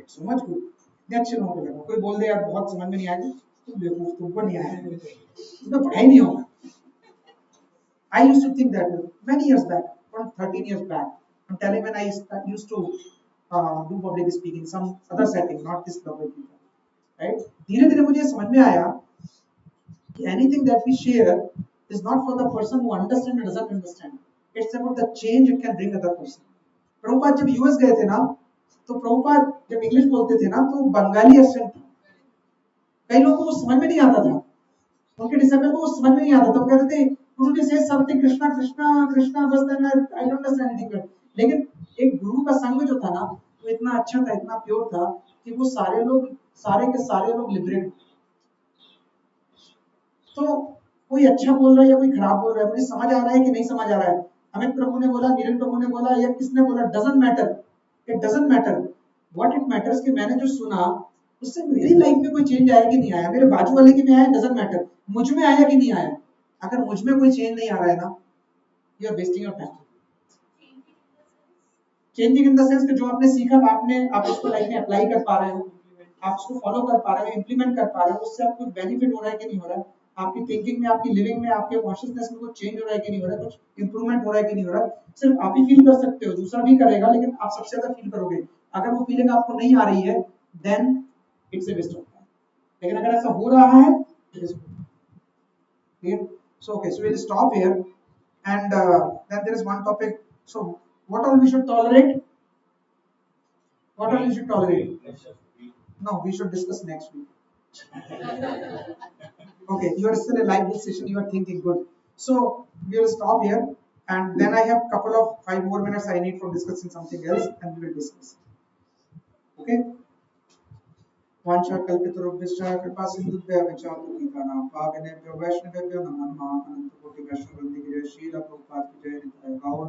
सो मच गुड, इतने अच्छे लोगों को लगा। कोई बोल दे यार बहुत समझ में नहीं आया, तुम बेवकूफ, तुमको नहीं आया, तुम्हें पढ़ाई नहीं होगा। I used to think that many years back, from 13 years back. I'm telling when I used to do public speaking, some other setting, not this public speaking, right? धीरे-धीरे मुझे समझ में आया कि anything that we share is not for the person who understands or doesn't understand. It's about the change it can bring other person. Prabhupada जब US गए थे ना तो प्रभुपाद जब इंग्लिश बोलते थे ना तो बंगाली एक्सेंट था, कई लोगों को समझ में नहीं आता था, उनके डिसिपल को समझ में नहीं आता था, वो कहते थे गुरु जी से समथिंग कृष्णा कृष्णा कृष्णा, बस then I don't understand anything. लेकिन एक गुरु का संग जो था ना वो इतना अच्छा था, इतना प्योर था कि वो सारे के सारे लोग लिबरेट। तो कोई अच्छा बोल रहा है या कोई खराब बोल रहा है, मुझे समझ आ रहा है कि नहीं समझ आ रहा है, अमित प्रभु ने बोला, नीरज प्रभु ने बोला या किसने बोला, doesn't matter, it doesn't matter. What it matters कि मैंने जो सुना उससे मेरी लाइफ में कोई चेंज आया कि नहीं आया, मेरे बाजू वाले के में आया, डजंट मैटर, मुझ में आया कि नहीं आया। अगर मुझ में कोई चेंज नहीं आ रहा है ना, you are wasting your time. Changing in the sense कि जो आपने सीखा आप उसको लाइफ में अप्लाई कर पा रहे हो, आप उसको फॉलो कर पा रहे हो, इंप्लीमेंट कर पा रहे हो, उससे आपको बेनिफिट हो रहा है कि नहीं हो रहा है, आपकी थिंकिंग में, आपकी लिविंग में, आपके कॉन्शियसनेस में कुछ चेंज हो रहा है कि नहीं हो रहा है, कुछ इंप्रूवमेंट हो रहा है कि नहीं हो रहा है। सिर्फ आप ही फील कर सकते हो, दूसरा भी करेगा, लेकिन आप सबसे ज्यादा फील करोगे। अगर वो फीलिंग आपको नहीं आ रही है then it's a waste of time, लेकिन अगर ऐसा हो रहा है it is good. So okay, so we'll stop here, and then there is one topic. So what all we should tolerate? What all we should tolerate? No, we should discuss next week. Okay, you are still alive this session, you are thinking good. So we will stop here, and then I have couple of 5 more minutes I need for discussing something else, and we will discuss. Okay. वाञ्छाकल्पितरुभ्यश्च कृपासिन्धुभ्यः च पतितानां पावनेभ्यो वैष्णवेभ्यो नमः। अनन्तकोटिवैष्णववन्दिगिरिः श्रीलप्रभुपाद की जय। गौर